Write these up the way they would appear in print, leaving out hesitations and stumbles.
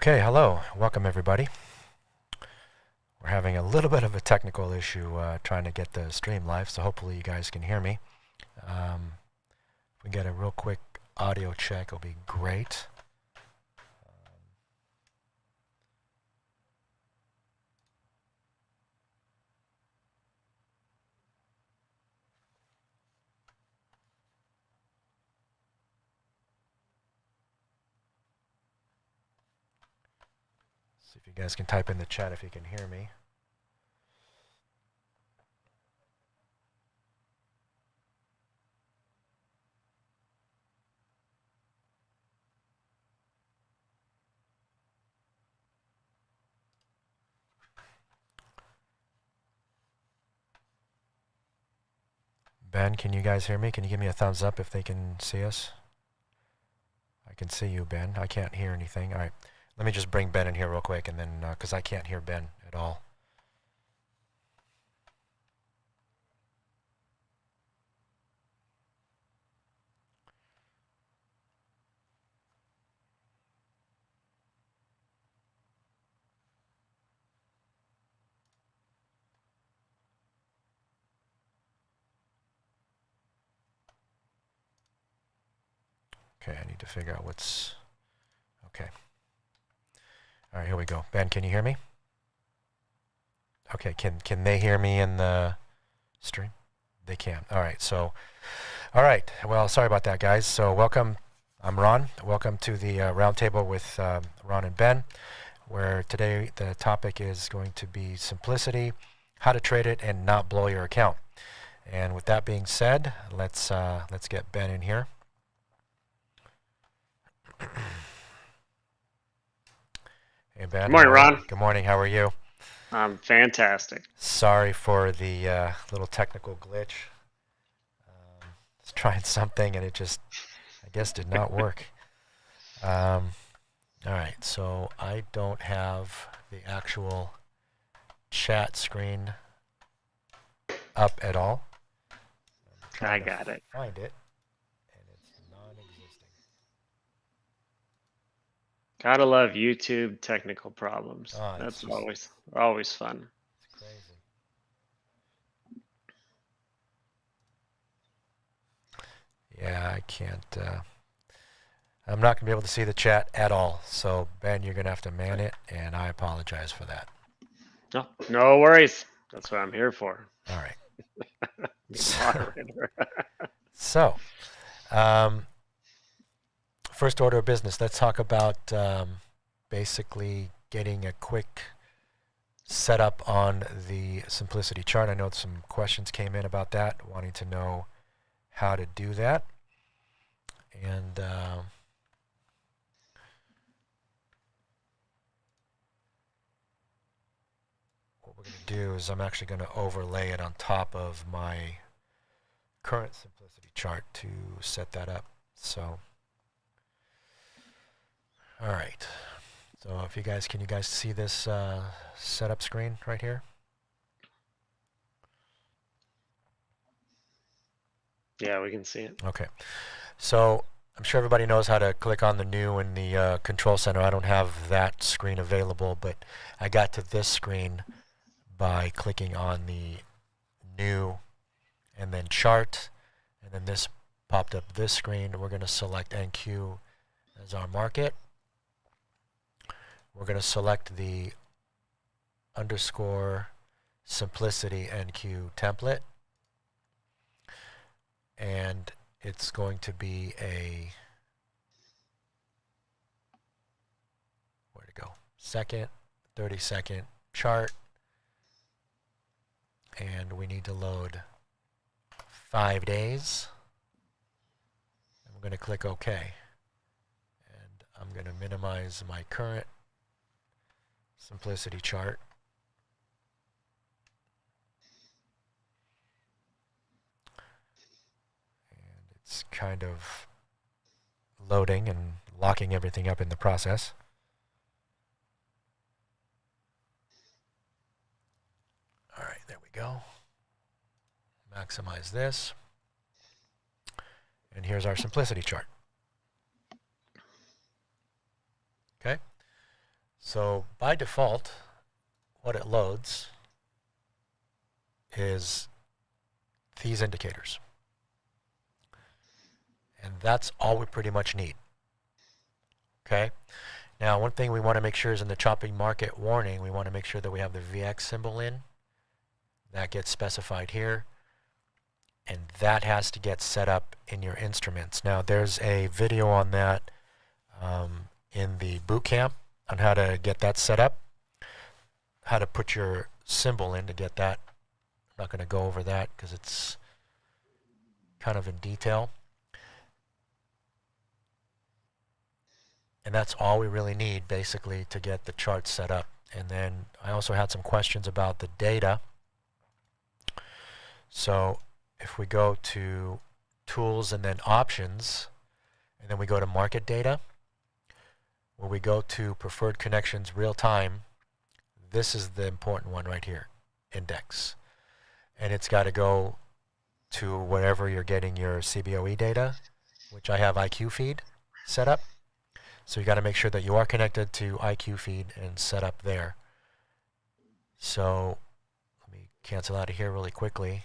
Okay, hello. Welcome everybody. We're having a little bit of a technical issue trying to get the stream live, so hopefully you guys can hear me. If we get a real quick audio check, it'll be great. See if you guys can type in the chat if you can hear me. Ben, can you guys hear me? Can you give me a thumbs up if they can see us? I can see you, Ben. I can't hear anything. All right. Let me just bring Ben in here real quick, and then, because I can't hear Ben at all. Okay, I need to figure out what's... Okay. All right, here we go. Ben, can you hear me? Okay, can they hear me in the stream? They can. All right, so... All right, well, sorry about that, guys. So welcome. I'm Ron. Welcome to the Roundtable with Ron and Ben, where today the topic is going to be simplicity, how to trade it and not blow your account. And with that being said, let's get Ben in here. Hey, Ben. Good morning, Ron. Good morning. How are you? I'm fantastic. Sorry for the little technical glitch. I was trying something and it just, I guess, did not work. All right, so I don't have the actual chat screen up at all. I got it. Find it, and it's non-existing. Gotta love YouTube technical problems. Oh, That's just, always fun. it's crazy. Yeah, I can't. I'm not going to be able to see the chat at all. So, Ben, you're going to have to man it, and I apologize for that. No worries. That's what I'm here for. All right. Moderator. So, first order of business, let's talk about basically getting a quick setup on the simplicity chart. I know some questions came in about that, wanting to know how to do that. And what we're going to do is I'm actually going to overlay it on top of my current simplicity chart to set that up. So, all right. So if you guys, can you guys see this setup screen right here? Yeah, we can see it. Okay. So I'm sure everybody knows how to click on the new in the control center. I don't have that screen available, but I got to this screen by clicking on the new and then chart, and then this popped up this screen. We're going to select NQ as our market. We're going to select the underscore simplicity NQ template, and it's going to be a, where to go, 30-second chart, and we need to load 5 days. I'm going to click OK, and I'm going to minimize my current simplicity chart. And it's kind of loading and locking everything up in the process. All right, there we go. Maximize this. And here's our simplicity chart. Okay. So by default, what it loads is these indicators. And that's all we pretty much need. Okay? Now, one thing we want to make sure is in the chopping market warning, we want to make sure that we have the VX symbol in. That gets specified here. And that has to get set up in your instruments. Now, there's a video on that in the boot camp on how to get that set up, how to put your symbol in to get that. I'm not going to go over that because it's kind of in detail. And that's all we really need, basically, to get the chart set up. And then I also had some questions about the data. So if we go to Tools and then Options, and then we go to Market Data, where we go to Preferred Connections Real Time, this is the important one right here, Index. And it's got to go to wherever you're getting your CBOE data, which I have IQ Feed set up. So you got to make sure that you are connected to IQ Feed and set up there. So let me cancel out of here really quickly.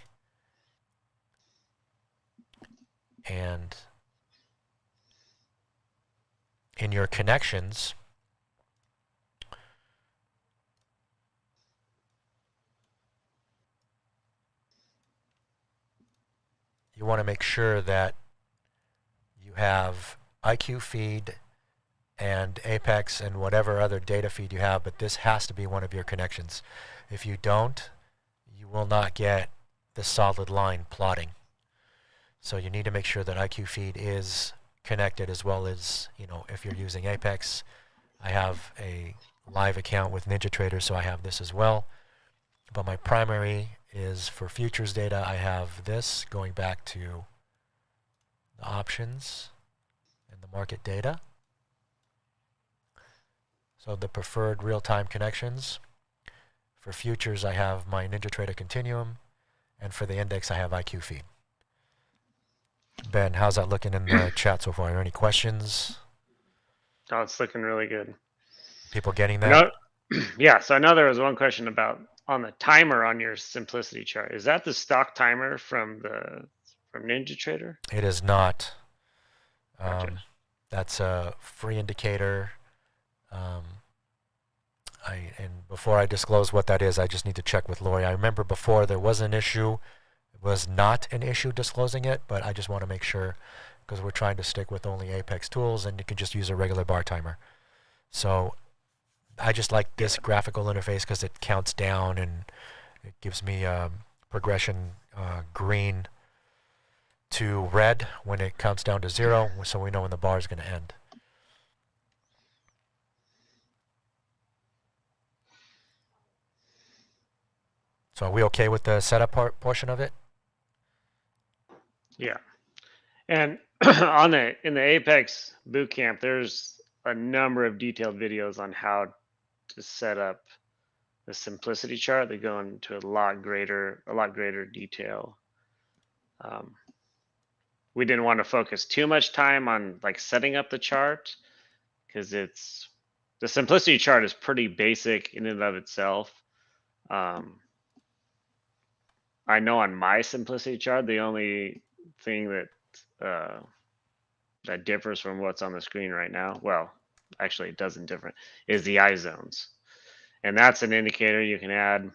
And in your connections, you want to make sure that you have IQ Feed and Apex and whatever other data feed you have, but this has to be one of your connections. If you don't, you will not get the solid line plotting. So you need to make sure that IQ Feed is connected, as well as, if you're using Apex. I have a live account with NinjaTrader, so I have this as well. But my primary is for futures data. I have this going back to the options and the market data. So the preferred real-time connections. For futures, I have my NinjaTrader Continuum, and for the index, I have IQ Feed. Ben, how's that looking in the chat so far? Are there any questions? Oh, it's looking really good. People getting that? Yeah, so I know there was one question about on the timer on your simplicity chart. Is that the stock timer from NinjaTrader? It is not. Gotcha. That's a free indicator. And before I disclose what that is, I just need to check with Lori. I remember before there was an issue. It was not an issue disclosing it, but I just want to make sure, because we're trying to stick with only Apex tools, and you can just use a regular bar timer. So I just like this graphical interface because it counts down and it gives me progression green to red when it counts down to 0, so we know when the bar is going to end. So are we okay with the setup portion of it? Yeah. And in the Apex bootcamp, there's a number of detailed videos on how to set up the simplicity chart. They go into a lot greater detail. We didn't want to focus too much time on setting up the chart, because the simplicity chart is pretty basic in and of itself. I know on my simplicity chart, the only thing that differs from what's on the screen right now, well, actually it doesn't differ, is the I zones. And that's an indicator you can add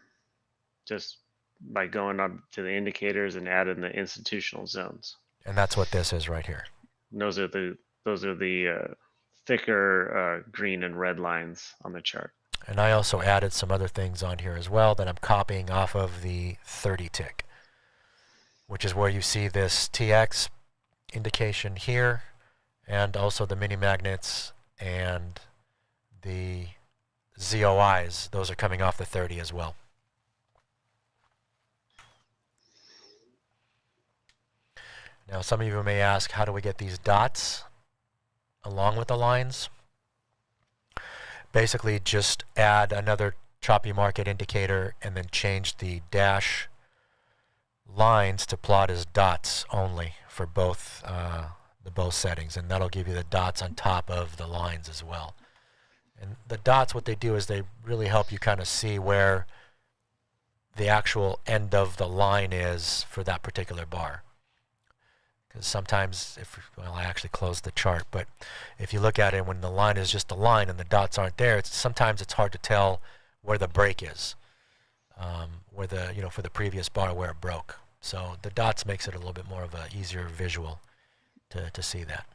just by going up to the indicators and add in the institutional zones. And that's what this is right here. And those are the thicker green and red lines on the chart. And I also added some other things on here as well that I'm copying off of the 30 tick, which is where you see this TX indication here, and also the mini magnets and the ZOIs. Those are coming off the 30 as well. Now, some of you may ask, how do we get these dots along with the lines? Basically, just add another choppy market indicator and then change the dash lines to plot as dots only for both settings, and that'll give you the dots on top of the lines as well. And the dots, what they do is they really help you kind of see where the actual end of the line is for that particular bar. Because sometimes, I actually closed the chart, but if you look at it when the line is just a line and the dots aren't there, sometimes it's hard to tell where the break is, where for the previous bar where it broke. So the dots makes it a little bit more of an easier visual to see that.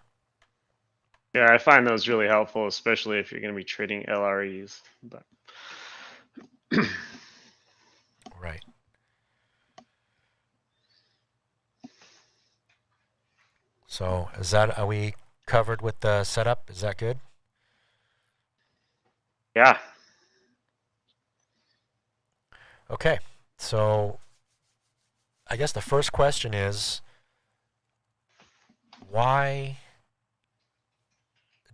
Yeah, I find those really helpful, especially if you're going to be trading LREs. But Right. So are we covered with the setup? Is that good? yeah. Okay. So I guess the first question is, why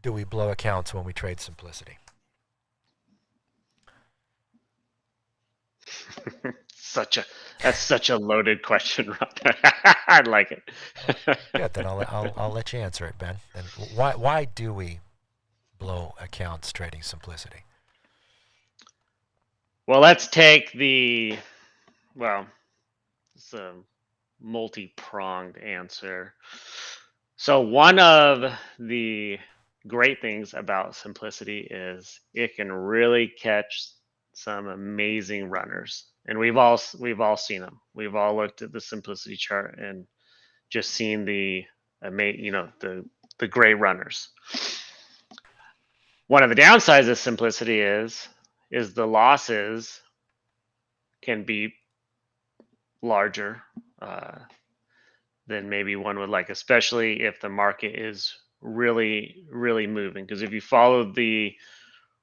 do we blow accounts when we trade simplicity? That's such a loaded question, Ron. I like it. Good. Then I'll let you answer it, Ben. And why do we blow accounts trading simplicity? Well, let's take it's a multi-pronged answer. So one of the great things about simplicity is it can really catch some amazing runners, and we've all seen them. We've all looked at the simplicity chart and just seen the the great runners. One of the downsides of simplicity is the losses can be larger than maybe one would like, especially if the market is really, really moving. Because if you follow the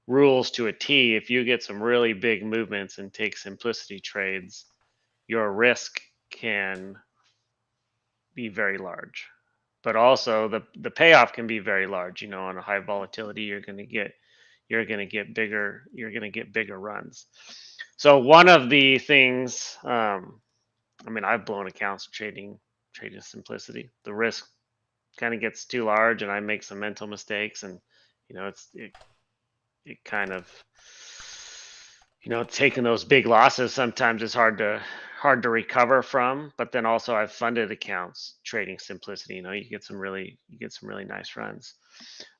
rules to a T, if you get some really big movements and take simplicity trades, your risk can be very large. But also the payoff can be very large. On a high volatility, you're going to get bigger runs. So one of the things, I've blown accounts trading simplicity. The risk kind of gets too large, and I make some mental mistakes, and it kind of taking those big losses sometimes is hard to recover from. But then also I've funded accounts trading simplicity. You get some really nice runs,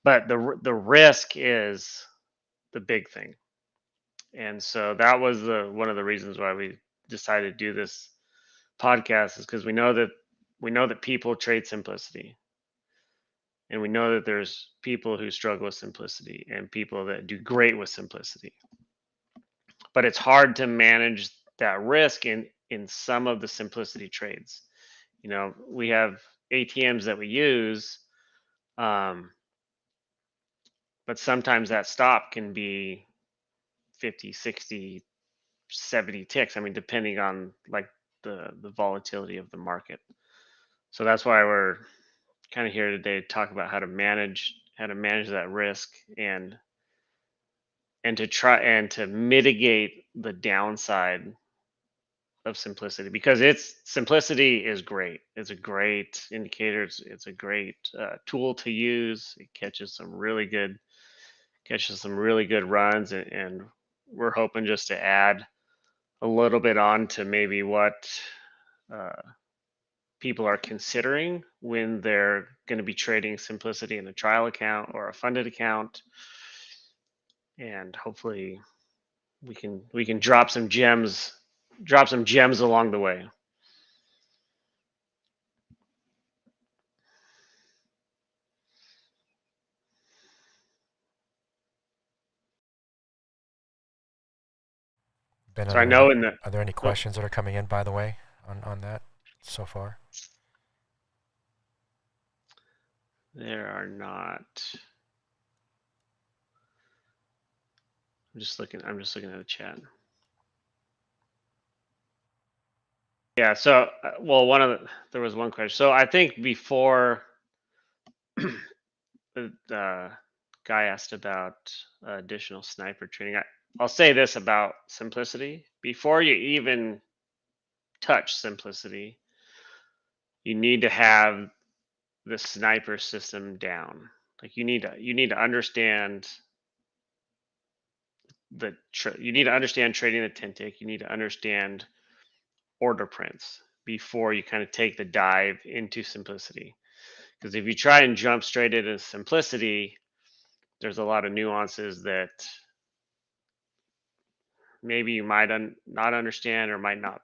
but the risk is the big thing. And so that was one of the reasons why we decided to do this podcast, is because we know that people trade simplicity, and we know that there's people who struggle with simplicity and people that do great with simplicity. But it's hard to manage that risk in some of the simplicity trades. We have ATMs that we use, but sometimes that stop can be 50, 60, 70 ticks. Depending on like the volatility of the market. So that's why we're kind of here today to talk about how to manage that risk, and to try and to mitigate the downside of simplicity, because simplicity is great. It's a great indicator. It's a great tool to use. It catches some really good runs, and we're hoping just to add a little bit on to maybe what uh, people are considering when they're going to be trading simplicity in a trial account or a funded account. And hopefully we can drop some gems along the way. Ben, So I know are there any questions that are coming in, by the way, on that so far? there are not. I'm just looking at the chat. Yeah, so there was one question. So I think before the guy asked about additional sniper training, I'll say this about simplicity: before you even touch simplicity, you need to have the sniper system down. Like you need to understand you need to understand trading the 10 tick. You need to understand order prints before you kind of take the dive into simplicity. Because if you try and jump straight into simplicity, there's a lot of nuances that maybe you might not understand or might not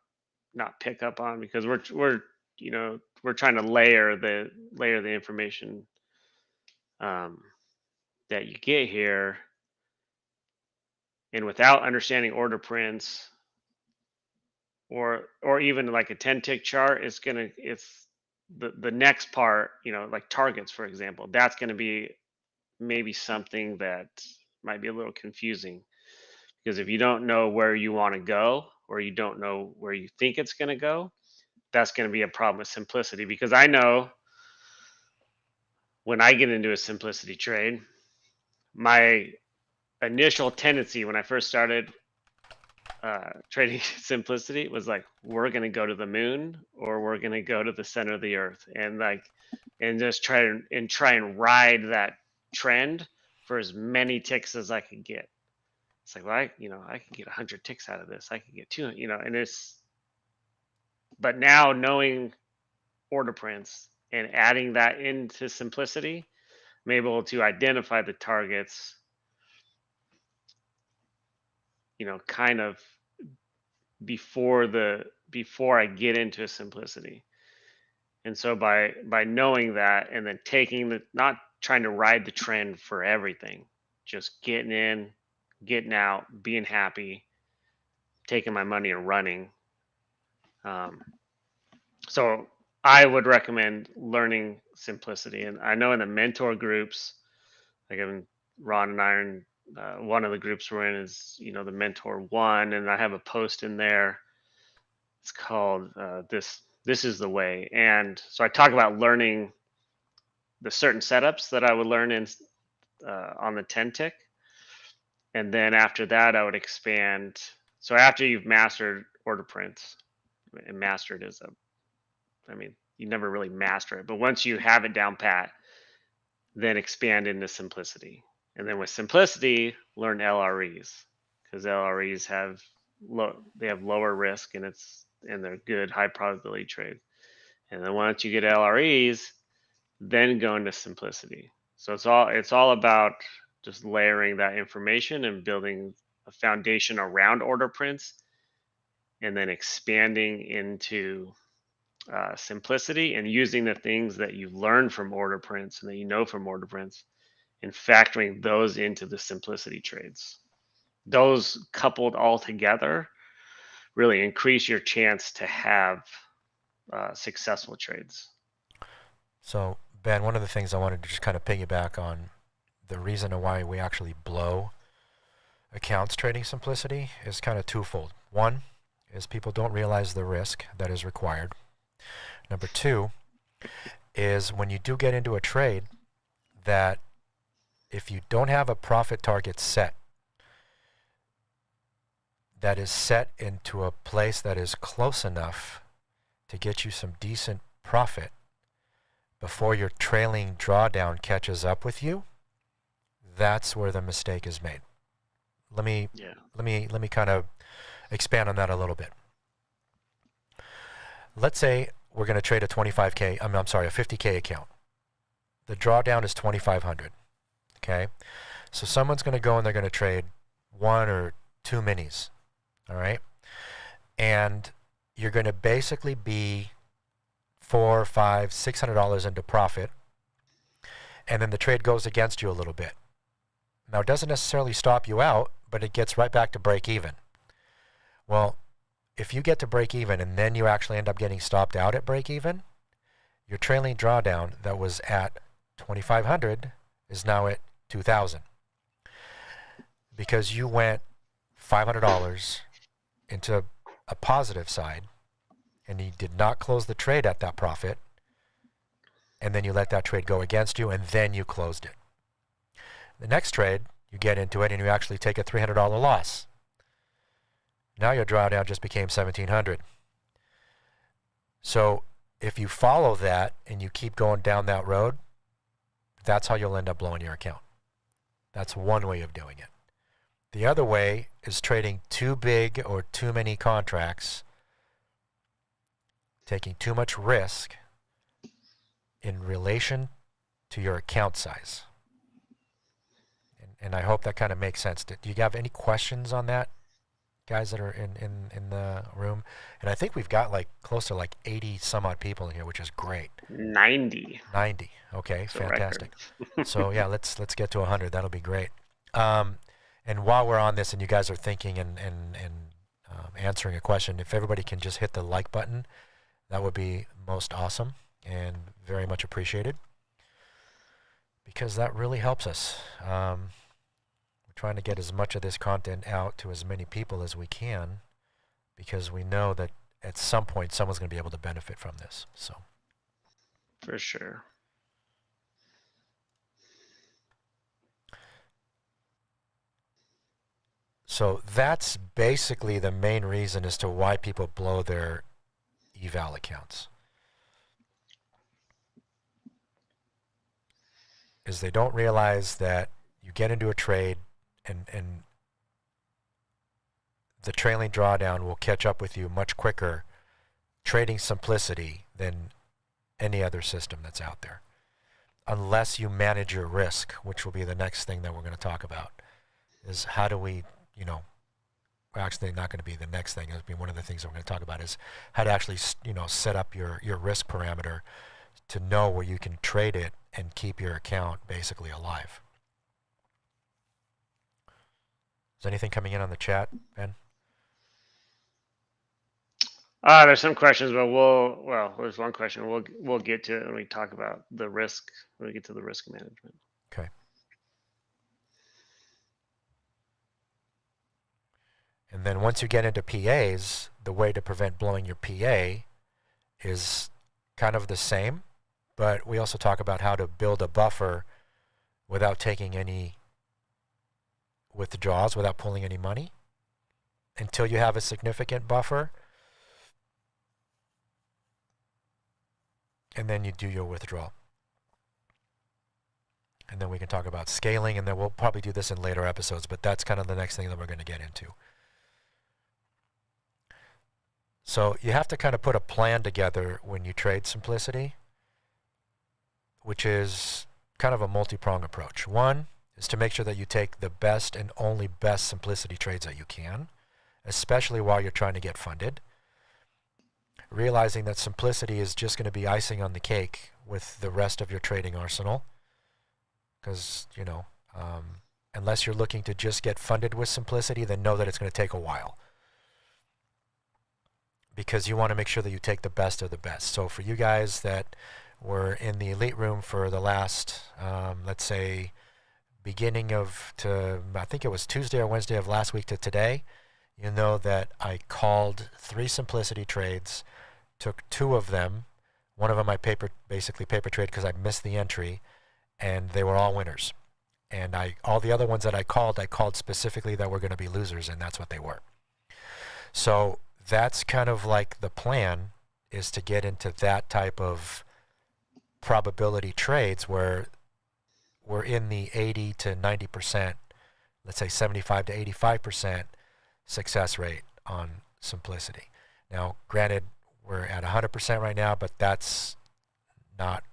pick up on, because we're trying to layer the information um, that you get here, and without understanding order prints or even like a 10 tick chart, it's the next part, like targets, for example. That's going to be maybe something that might be a little confusing, because if you don't know where you want to go, or you don't know where you think it's going to go, that's going to be a problem with simplicity. Because I know when I get into a simplicity trade, my initial tendency when I first started trading simplicity was like, we're going to go to the moon, or we're going to go to the center of the earth, and just try and ride that trend for as many ticks as I could get. It's like, well, I can get 100 ticks out of this. I can get 200, but now knowing order prints and adding that into simplicity, I'm able to identify the targets, kind of before I get into simplicity. And so by knowing that, and then not trying to ride the trend for everything, just getting in, getting out, being happy, taking my money and running. So I would recommend learning simplicity. And I know in the mentor groups, like Ron and I are in, one of the groups we're in is, the mentor one, and I have a post in there. It's called this is the way. And so I talk about learning the certain setups that I would learn on the 10 tick. And then after that, I would expand. So after you've mastered order prints, and mastered you never really master it, but once you have it down pat, then expand into simplicity. And then with simplicity, learn LREs, because LREs have lower risk, and they're good high probability trades. And then once you get LREs, then go into simplicity. So it's all about just layering that information and building a foundation around order prints, and then expanding into simplicity, and using the things that you've learned from order prints and that you know from order prints, and factoring those into the simplicity trades. Those coupled all together really increase your chance to have successful trades. So, Ben, one of the things I wanted to just kind of piggyback on, the reason why we actually blow accounts trading simplicity is kind of twofold. One is people don't realize the risk that is required. Number two is when you do get into a trade, that if you don't have a profit target set, that is set into a place that is close enough to get you some decent profit before your trailing drawdown catches up with you, that's where the mistake is made. Let me kind of expand on that a little bit. Let's say we're going to trade a 25K, a 50K account. The drawdown is 2,500. Okay, so someone's going to go and they're going to trade 1 or 2 minis. All right, and you're going to basically be $400, $500, $600 into profit, and then the trade goes against you a little bit. Now, it doesn't necessarily stop you out, but it gets right back to break even. Well, if you get to break even and then you actually end up getting stopped out at break even, your trailing drawdown that was at 2,500 is now at 2,000, because you went $500 into a positive side, and you did not close the trade at that profit, and then you let that trade go against you, and then you closed it. The next trade, you get into it and you actually take a $300 loss. Now your drawdown just became $1,700. So if you follow that and you keep going down that road, that's how you'll end up blowing your account. That's one way of doing it. The other way is trading too big or too many contracts, taking too much risk in relation to your account size. And I hope that kind of makes sense. Do you have any questions on that, guys that are in the room? And I think we've got like close to like 80 some odd people in here, which is great. 90. 90. Okay, It's a fantastic. record. So yeah, let's get to 100. That'll be great. And while we're on this and you guys are thinking and answering a question, if everybody can just hit the like button, that would be most awesome and very much appreciated, because that really helps us. We're trying to get as much of this content out to as many people as we can, because we know that at some point someone's going to be able to benefit from this. So For sure. So that's basically the main reason as to why people blow their eval accounts. Is they don't realize that you get into a trade and the trailing drawdown will catch up with you much quicker trading simplicity than any other system that's out there. Unless you manage your risk, which will be the next thing that we're going to talk about, is how do we, actually not going to be the next thing. It'll be one of the things that we're going to talk about is how to actually, set up your risk parameter to know where you can trade it and keep your account basically alive. Is anything coming in on the chat, Ben? There's some questions, but there's one question. We'll get to it when we talk about the risk, when we get to the risk management. Okay. And then once you get into PAs, the way to prevent blowing your PA is kind of the same, but we also talk about how to build a buffer without taking any withdrawals, without pulling any money, until you have a significant buffer. And then you do your withdrawal. And then we can talk about scaling, and then we'll probably do this in later episodes, but that's kind of the next thing that we're going to get into. So you have to kind of put a plan together when you trade simplicity, which is kind of a multi-pronged approach. One is to make sure that you take the best and only best simplicity trades that you can, especially while you're trying to get funded. Realizing that simplicity is just going to be icing on the cake with the rest of your trading arsenal. Because, unless you're looking to just get funded with simplicity, then know that it's going to take a while. Because you want to make sure that you take the best of the best. So for you guys that were in the elite room for the last, let's say, I think it was Tuesday or Wednesday of last week to today, you know that I called 3 simplicity trades, took 2 of them. One of them I paper trade because I missed the entry, and they were all winners. And all the other ones that I called specifically that were going to be losers, and that's what they were. So that's kind of like the plan, is to get into that type of probability trades where we're in the 80 to 90%, let's say 75 to 85% success rate on simplicity. Now, granted, we're at 100% right now, but that's not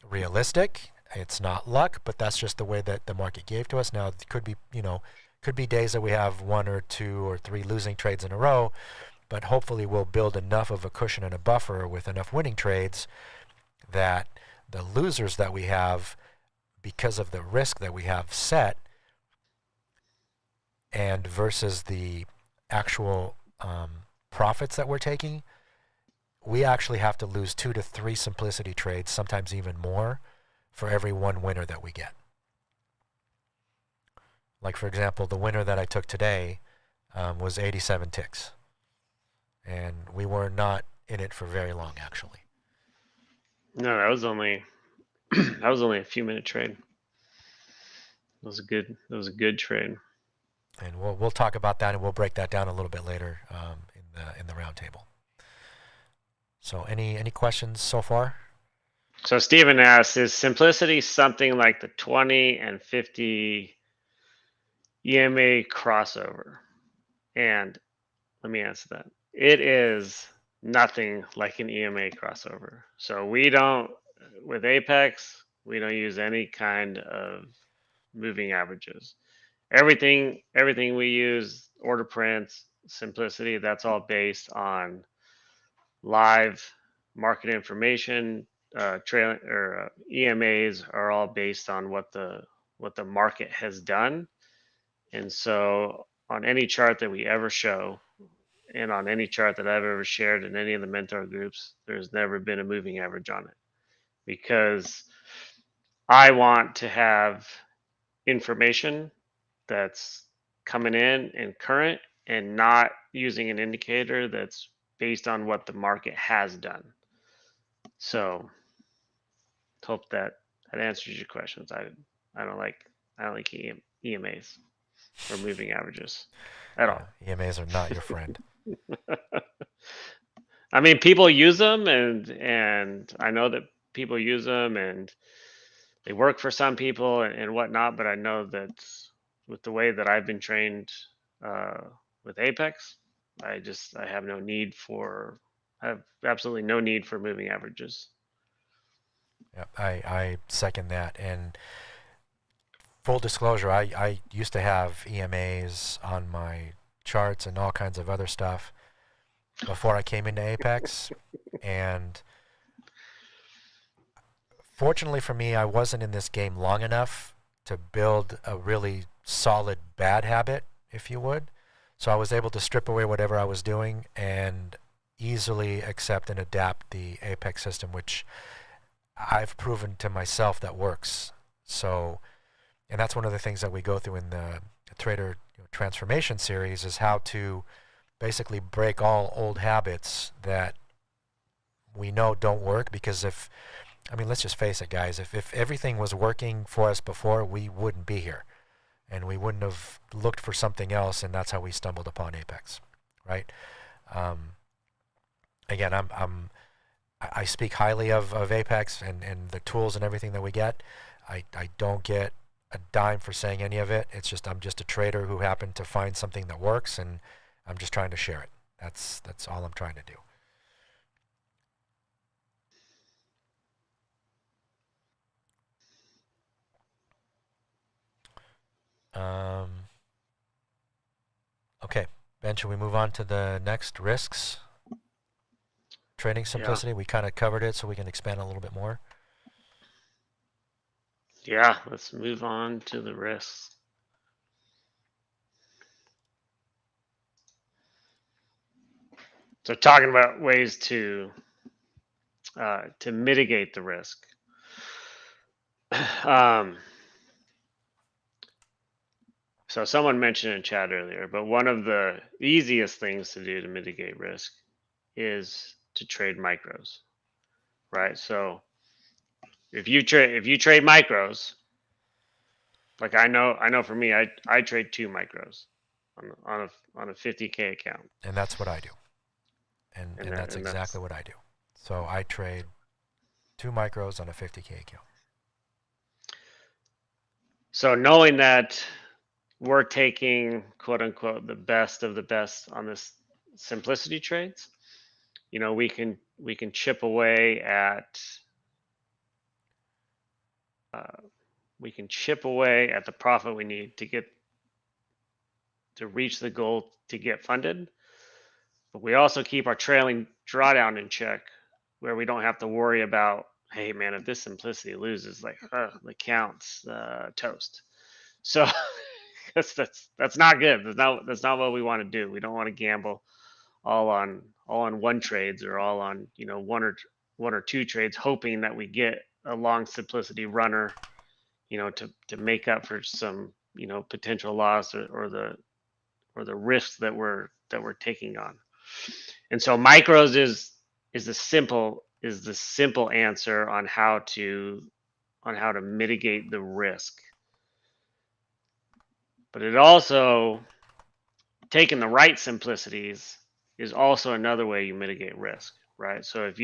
realistic. It's not luck, but that's just the way that the market gave to us. Now, it could be days that we have 1 or 2 or 3 losing trades in a row, but hopefully we'll build enough of a cushion and a buffer with enough winning trades that the losers that we have, because of the risk that we have set, and versus the actual profits that we're taking, we actually have to lose 2 to 3 simplicity trades, sometimes even more, for every 1 winner that we get. Like, for example, the winner that I took today was 87 ticks. And we were not in it for very long, actually. No, that was only a few minute trade. That was a good trade. And we'll talk about that, and we'll break that down a little bit later in the roundtable. So any questions so far? So Stephen asks, is simplicity something like the 20 and 50 EMA crossover? And let me answer that. It is nothing like an EMA crossover. So we don't, with Apex, we don't use any kind of moving averages. Everything we use, order prints, simplicity, that's all based on live market information. Trailing or EMAs are all based on what the market has done. And so on any chart that we ever show, and on any chart that I've ever shared in any of the mentor groups, there's never been a moving average on it, because I want to have information that's coming in and current, and not using an indicator that's based on what the market has done. So hope that answers your questions. I don't like EMAs or moving averages at all. EMAs are not your friend. I mean, people use them, and I know that people use them, and they work for some people and whatnot. But I know that with the way that I've been trained uh, with Apex, I have no need for I have absolutely no need for moving averages. Yep, I second that. And full disclosure, I used to have EMAs on my charts and all kinds of other stuff before I came into Apex. And fortunately for me, I wasn't in this game long enough to build a really solid bad habit, if you would. So I was able to strip away whatever I was doing and easily accept and adapt the Apex system, which I've proven to myself that works. So, and that's one of the things that we go through in the Trader Transformation series, is how to basically break all old habits that we know don't work. Because let's just face it, guys, if everything was working for us before, we wouldn't be here. And we wouldn't have looked for something else, and that's how we stumbled upon Apex, right? Again, I speak highly of Apex and the tools and everything that we get. I don't get a dime for saying any of it. It's just I'm just a trader who happened to find something that works, and I'm just trying to share it. That's all I'm trying to do. Okay, Ben, should we move on to the next risks? Trading simplicity, Yeah. we kind of covered it, so we can expand a little bit more. Yeah, let's move on to the risks. So talking about ways to mitigate the risk. So someone mentioned in chat earlier, but one of the easiest things to do to mitigate risk is to trade micros, right? So if you trade micros, like I know for me, I trade 2 micros on a 50K account, And that's what I do. And that's and exactly that's what I do. So I trade 2 micros on a 50K account. so knowing that we're taking quote unquote the best of the best on this simplicity trades, we can chip away at the profit we need to reach the goal to get funded. But we also keep our trailing drawdown in check, where we don't have to worry about, hey man, if this simplicity loses, like the account's toast. So that's not good. That's not what we want to do. We don't want to gamble all on one trades, or all on one or two trades, hoping that we get a long simplicity runner, to make up for some potential loss, or the risks that we're taking on. And so micros is the simple answer on how to mitigate the risk. But it also, taking the right simplicities is also another way you mitigate risk, right? So if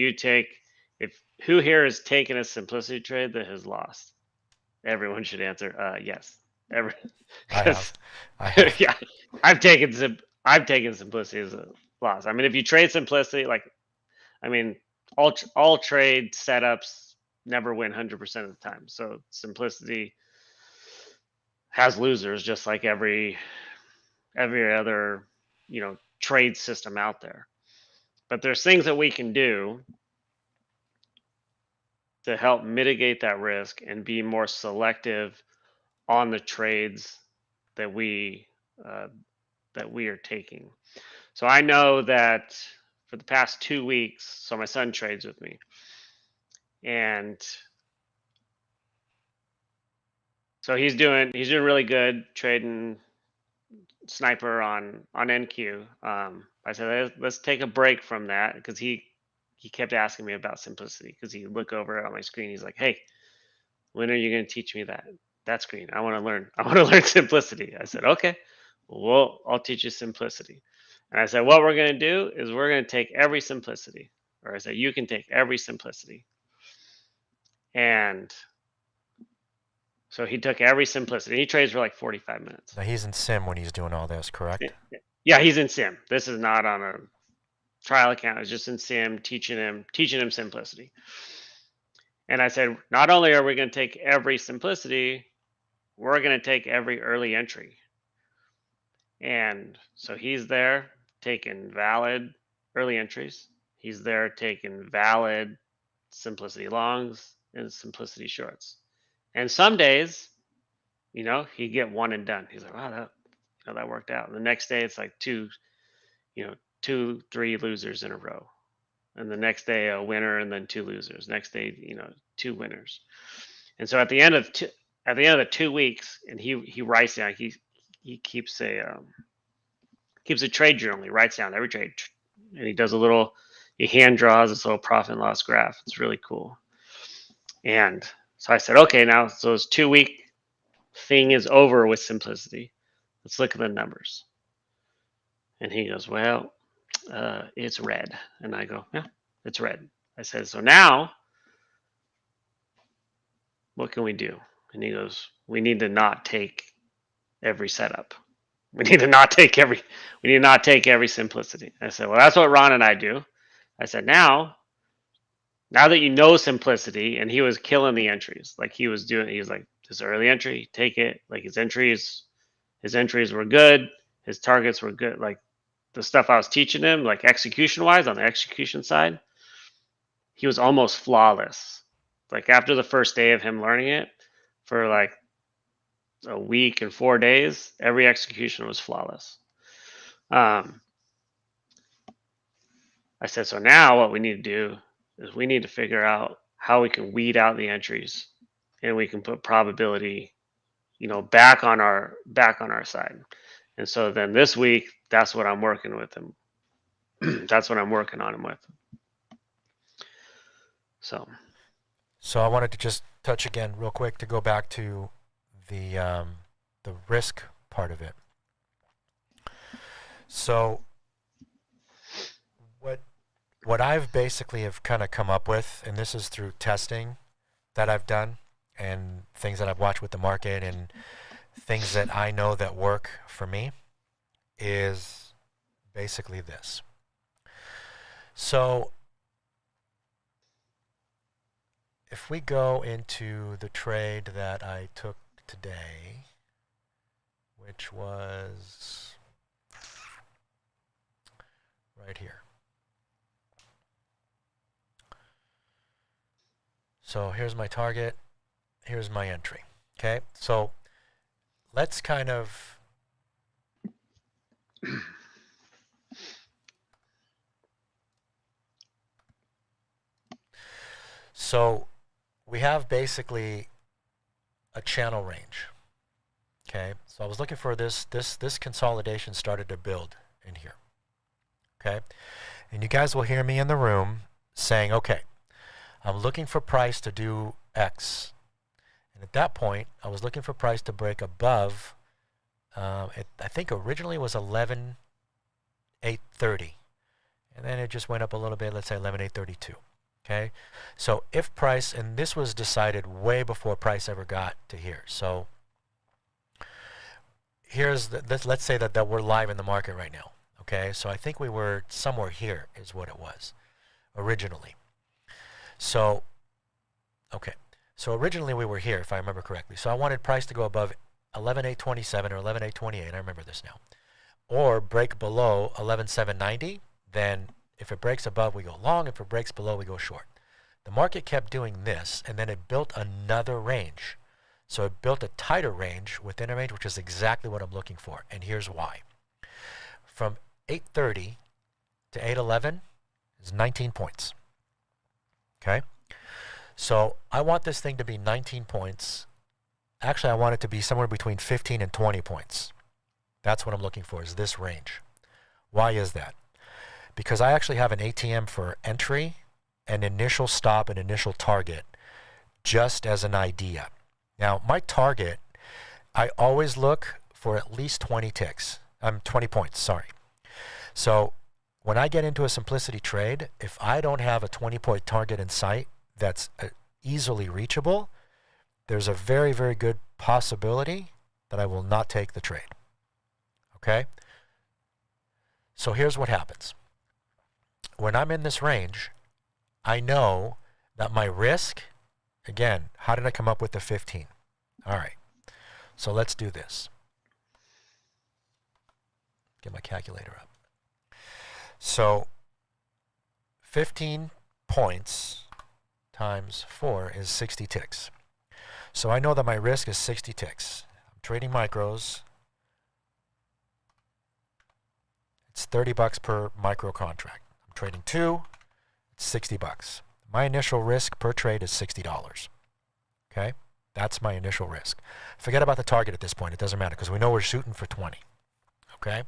who here has taken a simplicity trade that has lost? Everyone should answer yes. Ever. I have. 'Cause, I have. yeah, I've taken simplicity as a loss. I mean, if you trade simplicity, like, I mean, all trade setups never win 100% of the time. So simplicity has losers, just like every other, trade system out there. But there's things that we can do to help mitigate that risk and be more selective on the trades that we uh, that we are taking. So I know that for the past 2 weeks, so my son trades with me, and so he's doing really good trading sniper on NQ. I said let's take a break from that because he kept asking me about simplicity because he look over on my screen. He's like, "Hey, when are you going to teach me that screen? I want to learn. I want to learn simplicity." I said, "Okay, well, I'll teach you simplicity." And I said, "What we're going to do is we're going to take every simplicity." Or I said, "You can take every simplicity." And so he took every simplicity. He trades for like 45 minutes. Now he's in sim when he's doing all this, correct? Yeah, he's in sim. This is not on a trial account. It's just in sim, teaching him simplicity. And I said, not only are we going to take every simplicity, we're going to take every early entry. And so he's there taking valid early entries. He's there taking valid simplicity longs and simplicity shorts. And some days, he get one and done. He's like, wow, that worked out. And the next day it's like two, 3 losers in a row. And the next day a winner and then 2 losers. Next day, 2 winners. And so at the end of the 2 weeks, and he writes down, he keeps a trade journal. He writes down every trade, and he hand draws this little profit and loss graph. It's really cool. And so I said, okay, now so this 2 week thing is over with simplicity. Let's look at the numbers. And he goes, well, it's red. And I go, yeah, it's red. I said, so now what can we do? And he goes, we need to not take every setup. We need to not take every simplicity. I said, well, that's what Ron and I do. I said, now that you know simplicity, and he was killing the entries. Like he was like, this early entry, take it. Like his entries were good. His targets were good. Like the stuff I was teaching him, like execution wise, on the execution side, he was almost flawless. Like after the first day of him learning it, for like a week and 4 days, every execution was flawless. I said, so now what we need to do is we need to figure out how we can weed out the entries, and we can put probability, back on our side. And so then this week, that's what I'm working with him. That's what I'm working on him with. So I wanted to just touch again real quick to go back to the risk part of it. So what I've basically have kind of come up with, and this is through testing that I've done and things that I've watched with the market and things that I know that work for me, is basically this. So if we go into the trade that I took today, which was right here. So here's my target, here's my entry. Okay, so let's kind of so we have basically a channel range. Okay, so I was looking for this consolidation started to build in here. Okay, and you guys will hear me in the room saying, okay, I'm looking for price to do X. And at that point, I was looking for price to break above, I think originally it was 11,830. And then it just went up a little bit, let's say 11,832. Okay, so if price, and this was decided way before price ever got to here. So let's say that we're live in the market right now. Okay, so I think we were somewhere here is what it was originally. So, okay, so originally we were here, if I remember correctly. So I wanted price to go above 11,827 or 11,828. I remember this now, or break below 11,790. Then, if it breaks above, we go long. If it breaks below, we go short. The market kept doing this, and then it built another range. So it built a tighter range within a range, which is exactly what I'm looking for. And here's why. From 830 to 811 is 19 points. Okay? So I want this thing to be 19 points. Actually, I want it to be somewhere between 15 and 20 points. That's what I'm looking for, is this range. Why is that? Because I actually have an ATM for entry, an initial stop, and initial target, just as an idea. Now, my target, I always look for at least 20 ticks. 20 points, sorry. So when I get into a simplicity trade, if I don't have a 20-point target in sight that's easily reachable, there's a very, very good possibility that I will not take the trade. Okay? So here's what happens. When I'm in this range, I know that my risk, again, how did I come up with the 15? All right, so let's do this. Get my calculator up. So 15 points times 4 is 60 ticks. So I know that my risk is 60 ticks. I'm trading micros. It's $30 per micro contract. I'm trading 2. It's $60. My initial risk per trade is $60. Okay? That's my initial risk. Forget about the target at this point. It doesn't matter because we know we're shooting for 20. Okay?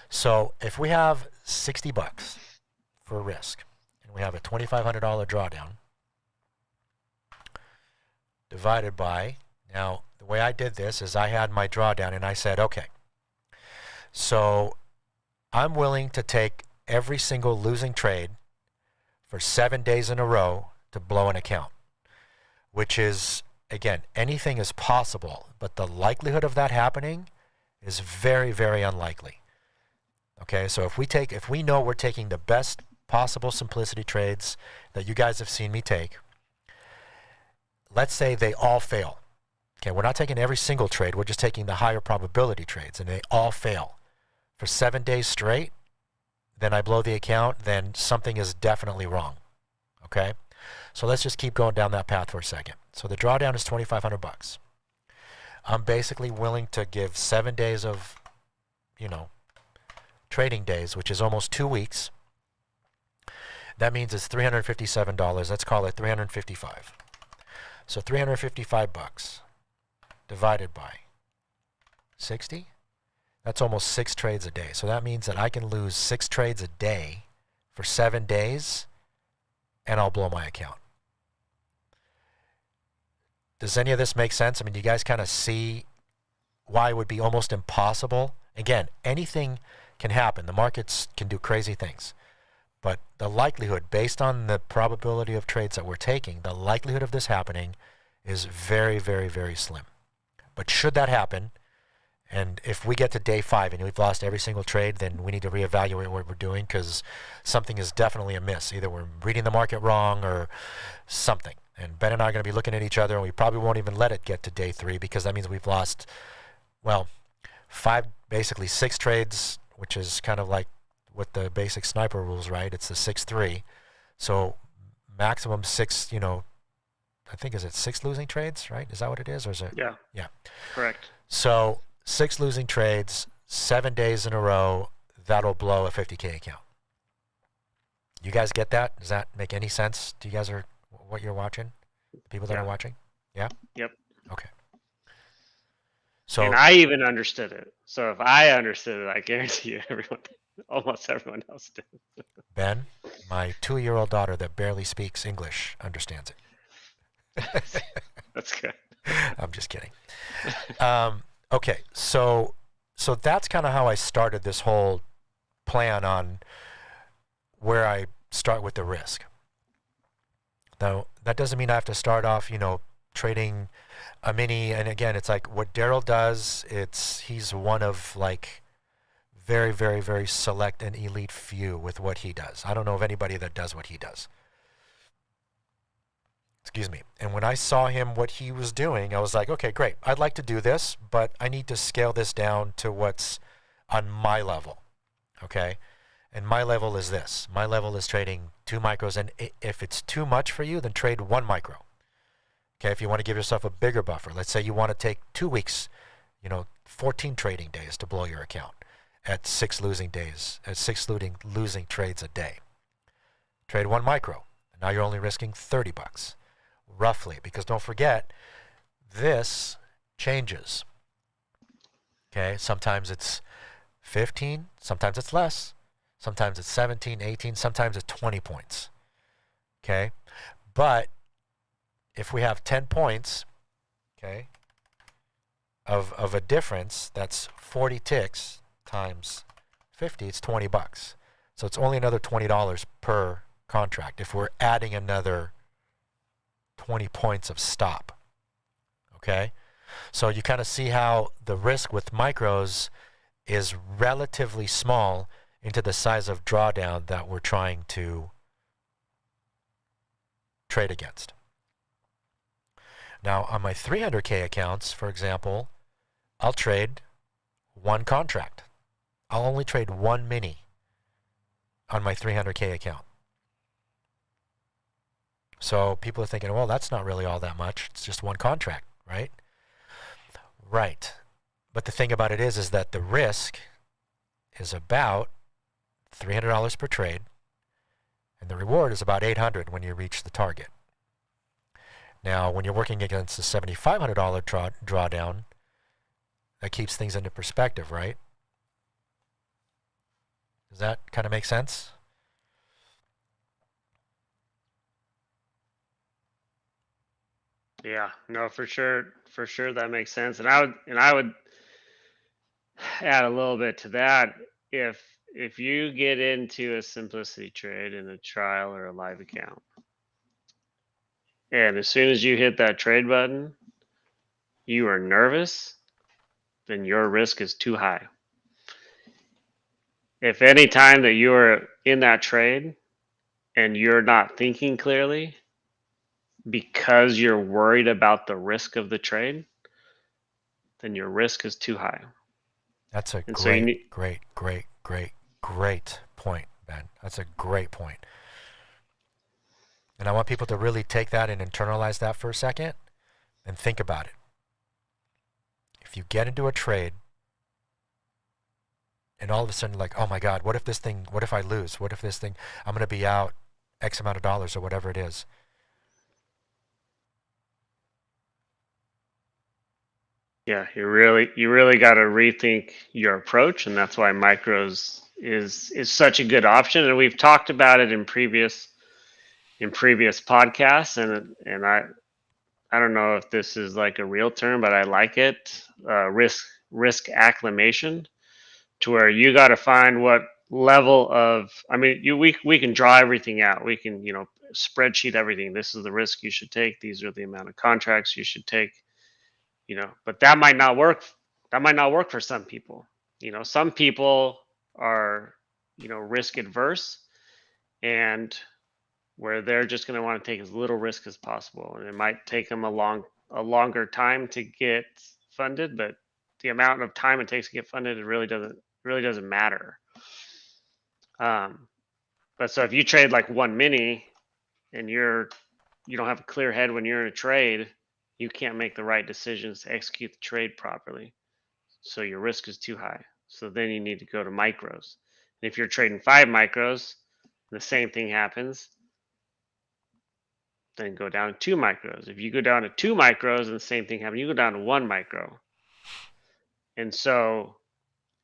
So if we have $60 for risk and we have a $2,500 drawdown divided by, now the way I did this is I had my drawdown and I said, okay, so I'm willing to take every single losing trade for 7 days in a row to blow an account, which is, again, anything is possible, but the likelihood of that happening is very, very unlikely. Okay, so if we know we're taking the best possible simplicity trades that you guys have seen me take, let's say they all fail. Okay, we're not taking every single trade, we're just taking the higher probability trades, and they all fail for 7 days straight, then I blow the account, then something is definitely wrong. Okay? So let's just keep going down that path for a second. So the drawdown is $2,500. I'm basically willing to give 7 days of, trading days, which is almost 2 weeks. That means it's $357. Let's call it $355. So $355 divided by 60. That's almost 6 trades a day. So that means that I can lose 6 trades a day for 7 days, and I'll blow my account. Does any of this make sense? I mean, you guys kind of see why it would be almost impossible? Again, anything can happen. The markets can do crazy things. But the likelihood, based on the probability of trades that we're taking, the likelihood of this happening is very, very, very slim. But should that happen, and if we get to day 5 and we've lost every single trade, then we need to reevaluate what we're doing because something is definitely amiss. Either we're reading the market wrong or something. And Ben and I are going to be looking at each other, and we probably won't even let it get to day 3 because that means we've lost, well, basically 6 trades, which is kind of like with the basic sniper rules, right? It's the 6-3. So maximum 6, I think, is it 6 losing trades, right? Is that what it is? Or is it? Yeah. Yeah. Correct. So 6 losing trades, 7 days in a row, that'll blow a 50K account. You guys get that? Does that make any sense to you guys or what you're watching? The people that are watching? Yeah? Yep. Okay. So, and I even understood it. So if I understood it, I guarantee you almost everyone else did. Ben, my 2-year-old daughter that barely speaks English understands it. That's good. I'm just kidding. Okay, so that's kind of how I started this whole plan on where I start with the risk. Now, that doesn't mean I have to start off, trading a mini. And again, it's like what Daryl does. He's one of like very, very, very select and elite few with what he does. I don't know of anybody that does what he does. Excuse me. And when I saw him, what he was doing, I was like, okay, great. I'd like to do this, but I need to scale this down to what's on my level. Okay. And my level is this. My level is trading 2 micros. And if it's too much for you, then trade 1 micro. Okay. If you want to give yourself a bigger buffer, let's say you want to take 2 weeks, 14 trading days to blow your account at 6 losing days, at 6 losing trades a day. Trade 1 micro. And now you're only risking $30. Roughly, because don't forget, this changes. Okay, sometimes it's 15, sometimes it's less, sometimes it's 17, 18, sometimes it's 20 points. Okay, but if we have 10 points, okay, of a difference, that's 40 ticks times 50, it's $20. So it's only another $20 per contract if we're adding another 20 points of stop. Okay, so you kind of see how the risk with micros is relatively small into the size of drawdown that we're trying to trade against. Now on my 300K accounts, for example, I'll trade 1 contract. I'll only trade 1 mini on my 300K account. So people are thinking, well, that's not really all that much. It's just 1 contract, right? Right. But the thing about it is that the risk is about $300 per trade, and the reward is about $800 when you reach the target. Now, when you're working against a $7,500 drawdown, that keeps things into perspective, right? Does that kind of make sense? Yeah, no, for sure that makes sense. And I would add a little bit to that. If you get into a simplicity trade in a trial or a live account, and as soon as you hit that trade button, you are nervous, then your risk is too high. If any time that you are in that trade and you're not thinking clearly because you're worried about the risk of the trade, then your risk is too high. That's a And so you need, great point, Ben. That's a great point. And I want people to really take that and internalize that for a second and think about it. If you get into a trade and all of a sudden like, oh my God, what if I lose? What if this thing, I'm going to be out X amount of dollars or whatever it is. yeah, you really got to rethink your approach, and that's why micros is such a good option. And we've talked about it in previous podcasts, and I don't know if this is like a real term, but I like it. Risk acclimation, to where you got to find what level of. I mean, we can draw everything out. We can spreadsheet everything. This is the risk you should take. These are the amount of contracts you should take. But that might not work. That might not work for some people. Some people are risk adverse, and where they're just going to want to take as little risk as possible, and it might take them a longer time to get funded, but the amount of time it takes to get funded, it really doesn't matter. But so if you trade like 1 mini and you don't have a clear head when you're in a trade, you can't make the right decisions to execute the trade properly, so your risk is too high. So then you need to go to micros. And if you're trading 5 micros, the same thing happens. Then go down to 2 micros. If you go down to 2 micros and the same thing happens, you go down to 1 micro. And so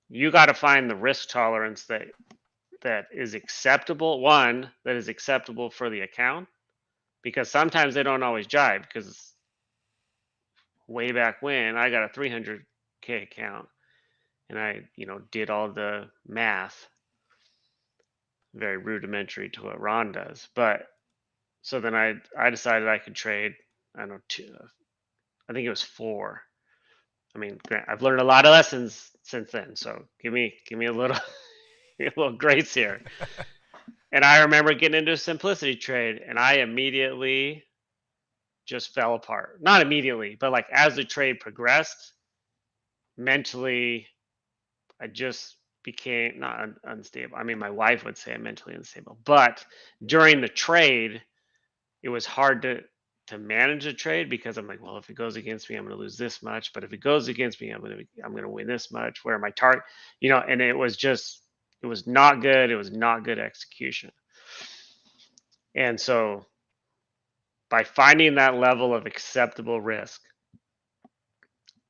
you got to find the risk tolerance that is acceptable. One, that is acceptable for the account, because sometimes they don't always jive. Because way back when I got a 300K account and I did all the math, very rudimentary to what Ron does, but so then I decided I could trade, I don't know, I think it was 4. I mean, I've learned a lot of lessons since then, so give me a little a little grace here. And I remember getting into a simplicity trade, and I immediately just fell apart. Not immediately, but like as the trade progressed, mentally, I just became not unstable. I mean, my wife would say I'm mentally unstable, but during the trade, it was hard to manage the trade because I'm like, well, if it goes against me, I'm going to lose this much. But if it goes against me, I'm going to win this much. Where my target, and it was just it was not good. It was not good execution. And so by finding that level of acceptable risk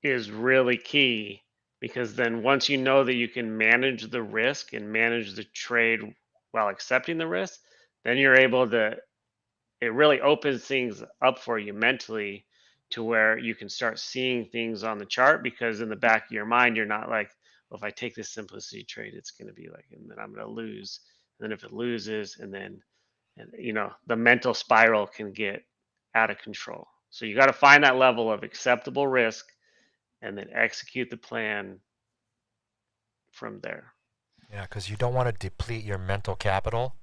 is really key, because then once you know that you can manage the risk and manage the trade while accepting the risk, then you're able to it really opens things up for you mentally to where you can start seeing things on the chart, because in the back of your mind you're not like, well, if I take this simplicity trade it's going to be like, and then I'm going to lose, and then if it loses, and the mental spiral can get out of control. So you got to find that level of acceptable risk and then execute the plan from there. Yeah, because you don't want to deplete your mental capital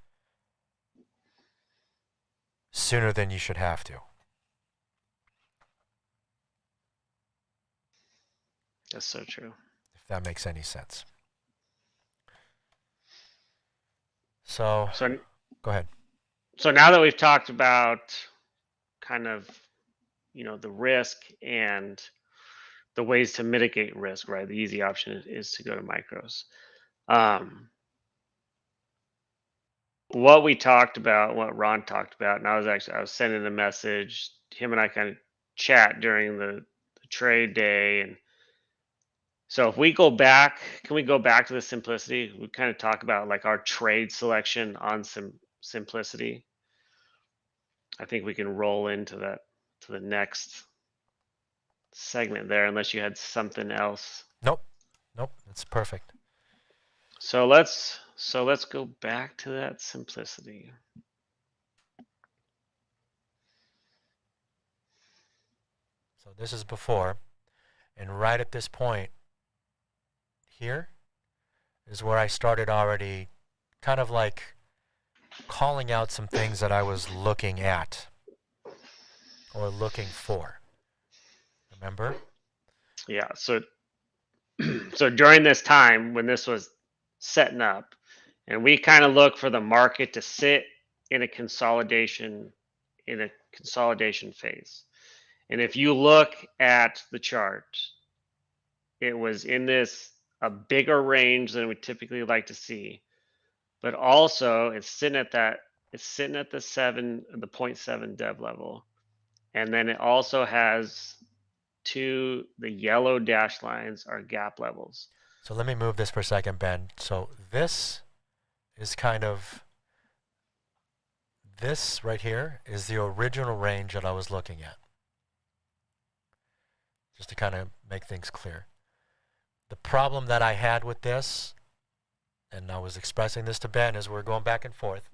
sooner than you should have to. That's so true. If that makes any sense. So, So go ahead. so now that we've talked about kind of the risk and the ways to mitigate risk, right? The easy option is to go to micros. Um, what we talked about, what Ron talked about, and I was sending a message. Him and I kind of chat during the trade day, and so if we go back, can we go back to the simplicity? We kind of talk about like our trade selection on simplicity. I think we can roll into that to the next segment there, unless you had something else. Nope. Nope. That's perfect. So let's go back to that simplicity. So this is before, and right at this point here is where I started already kind of like calling out some things that I was looking at or looking for. Remember? Yeah. So during this time when this was setting up, and we kind of look for the market to sit in a consolidation phase. And if you look at the chart, it was in this a bigger range than we typically like to see, but also it's sitting at the 0.7 dev level, and then it also has the yellow dashed lines are gap levels. So let me move this for a second, Ben. So this is kind of, this right here is the original range that I was looking at. Just to kind of make things clear. The problem that I had with this, and I was expressing this to Ben as we're going back and forth,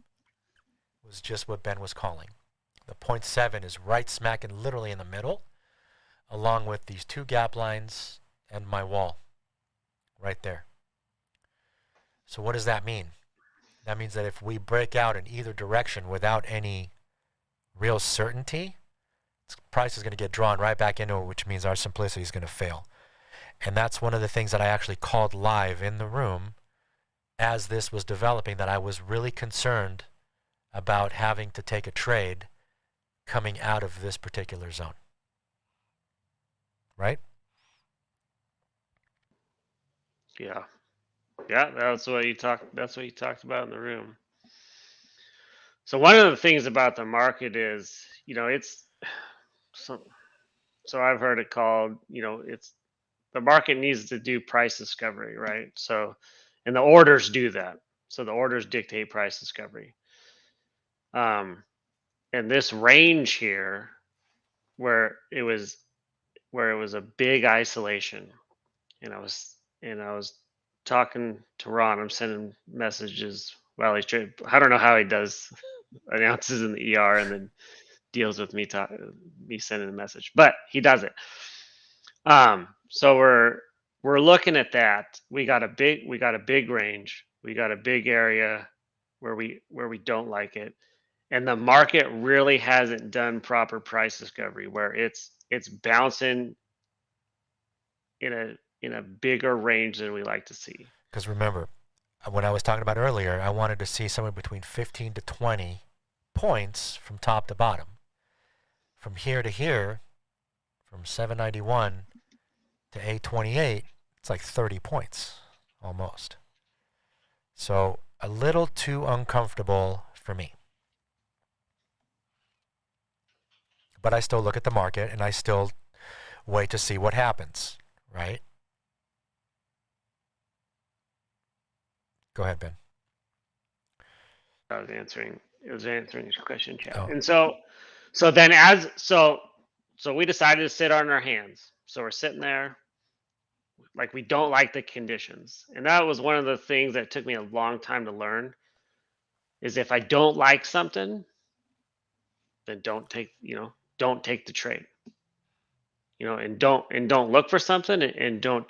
was just what Ben was calling. The 0.7 is right smack and literally in the middle, along with these two gap lines and my wall right there. So what does that mean? That means that if we break out in either direction without any real certainty, price is going to get drawn right back into it, which means our simplicity is going to fail. And that's one of the things that I actually called live in the room as this was developing, that I was really concerned about having to take a trade coming out of this particular zone. Right? Yeah. Yeah, that's what you talked about in the room. So one of the things about the market is, it's so I've heard it called, it's the market needs to do price discovery, right? So, and the orders do that. So the orders dictate price discovery. And this range here, where it was a big isolation, and I was talking to Ron. I'm sending messages while he's trading. I don't know how he does announces in the ER and then deals with me sending a message, but he does it. So we're looking at that. We got a big range. We got a big area where we don't like it, and the market really hasn't done proper price discovery where it's bouncing in a bigger range than we like to see. Because remember, when I was talking about earlier, I wanted to see somewhere between 15 to 20 points from top to bottom. From here to here, from 791 to 828, it's like 30 points almost. So a little too uncomfortable for me. But I still look at the market and I still wait to see what happens, right? Go ahead, Ben. I was answering. It was answering your question, chat. Oh. And so we decided to sit on our hands. So we're sitting there, like we don't like the conditions, and that was one of the things that took me a long time to learn. Is if I don't like something, then don't take the trade. And don't look for something, and don't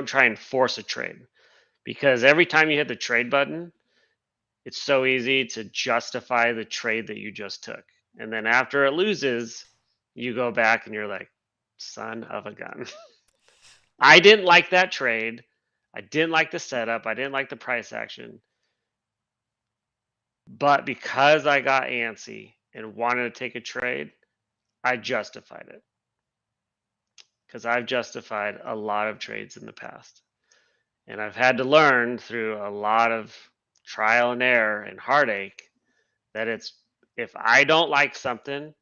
try and force a trade, because every time you hit the trade button, it's so easy to justify the trade that you just took. And then after it loses, you go back and you're like, son of a gun. I didn't like that trade. I didn't like the setup. I didn't like the price action. But because I got antsy and wanted to take a trade, I justified it. Because I've justified a lot of trades in the past. And I've had to learn through a lot of trial and error and heartache that if I don't like something,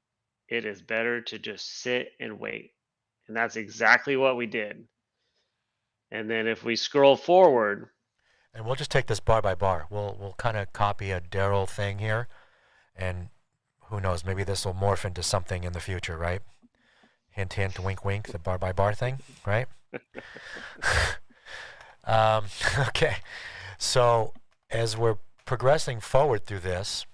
it is better to just sit and wait. And that's exactly what we did. And then if we scroll forward, and we'll just take this bar by bar. We'll kind of copy a Daryl thing here, and who knows, maybe this will morph into something in the future, right? Hint, hint, wink, wink, the bar by bar thing, right? Okay, so as we're progressing forward through this,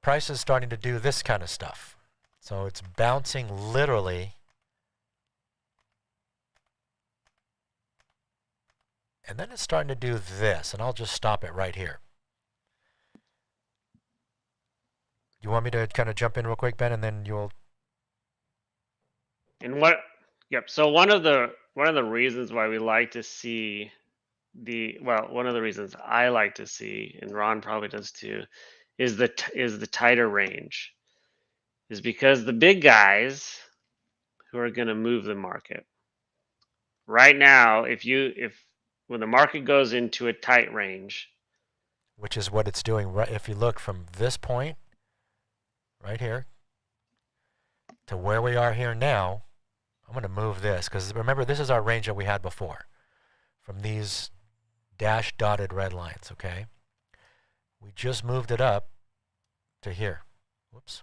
price is starting to do this kind of stuff. So it's bouncing literally, and then it's starting to do this, and I'll just stop it right here. You want me to kind of jump in real quick, Ben, and then you'll... And yep. So one of the reasons why we like to see one of the reasons I like to see, and Ron probably does too, is the tighter range, is because the big guys who are going to move the market right now, when the market goes into a tight range, which is what it's doing, right? If you look from this point right here to where we are here now, I'm going to move this, because remember, this is our range that we had before from these dashed dotted red lines, okay? We just moved it up to here. Whoops.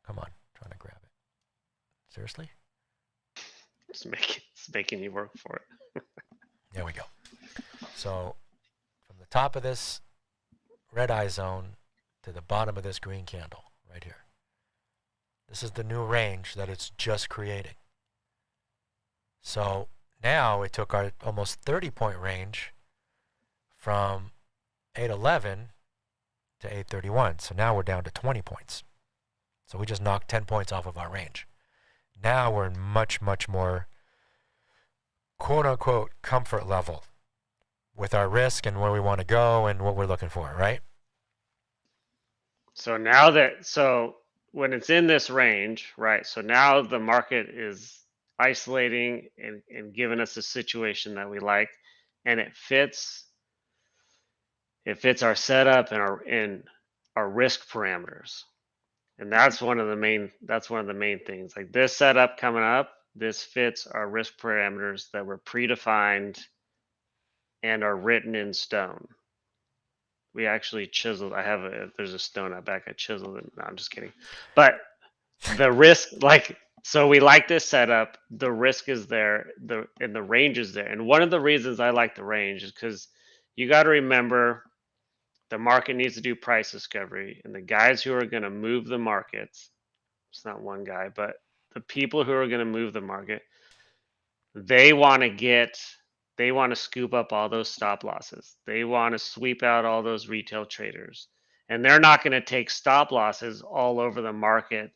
Come on, trying to grab it. Seriously? it's making you work for it. There we go. So from the top of this red eye zone to the bottom of this green candle right here. This is the new range that it's just creating. So now it took our almost 30-point range from 811 to 831. So now we're down to 20 points. So we just knocked 10 points off of our range. Now we're in much, much more quote-unquote comfort level with our risk and where we want to go and what we're looking for, right? So when it's in this range, right? So now the market is isolating and giving us a situation that we like, and it fits our setup and our risk parameters. And that's one of the main things. Like this setup coming up, this fits our risk parameters that were predefined and are written in stone. We actually chiseled. There's a stone out back. I chiseled it. No, I'm just kidding. But the risk, like So we like this setup. The risk is there, and the range is there. And one of the reasons I like the range is because you got to remember the market needs to do price discovery, and the guys who are going to move the markets, it's not one guy, but the people who are going to move the market, they want to get, they want to scoop up all those stop losses. They want to sweep out all those retail traders. And they're not going to take stop losses all over the market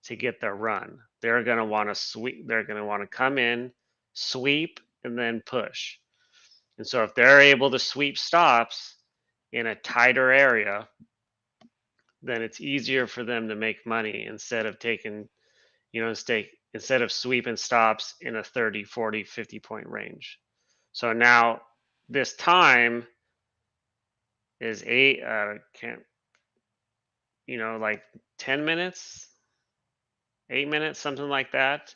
to get their run. They're going to want to sweep, they're going to want to come in, sweep, and then push. And so if they're able to sweep stops in a tighter area, then it's easier for them to make money instead of taking, instead of sweeping stops in a 30, 40, 50 point range. So now this time is can't, like 10 minutes, 8 minutes, something like that,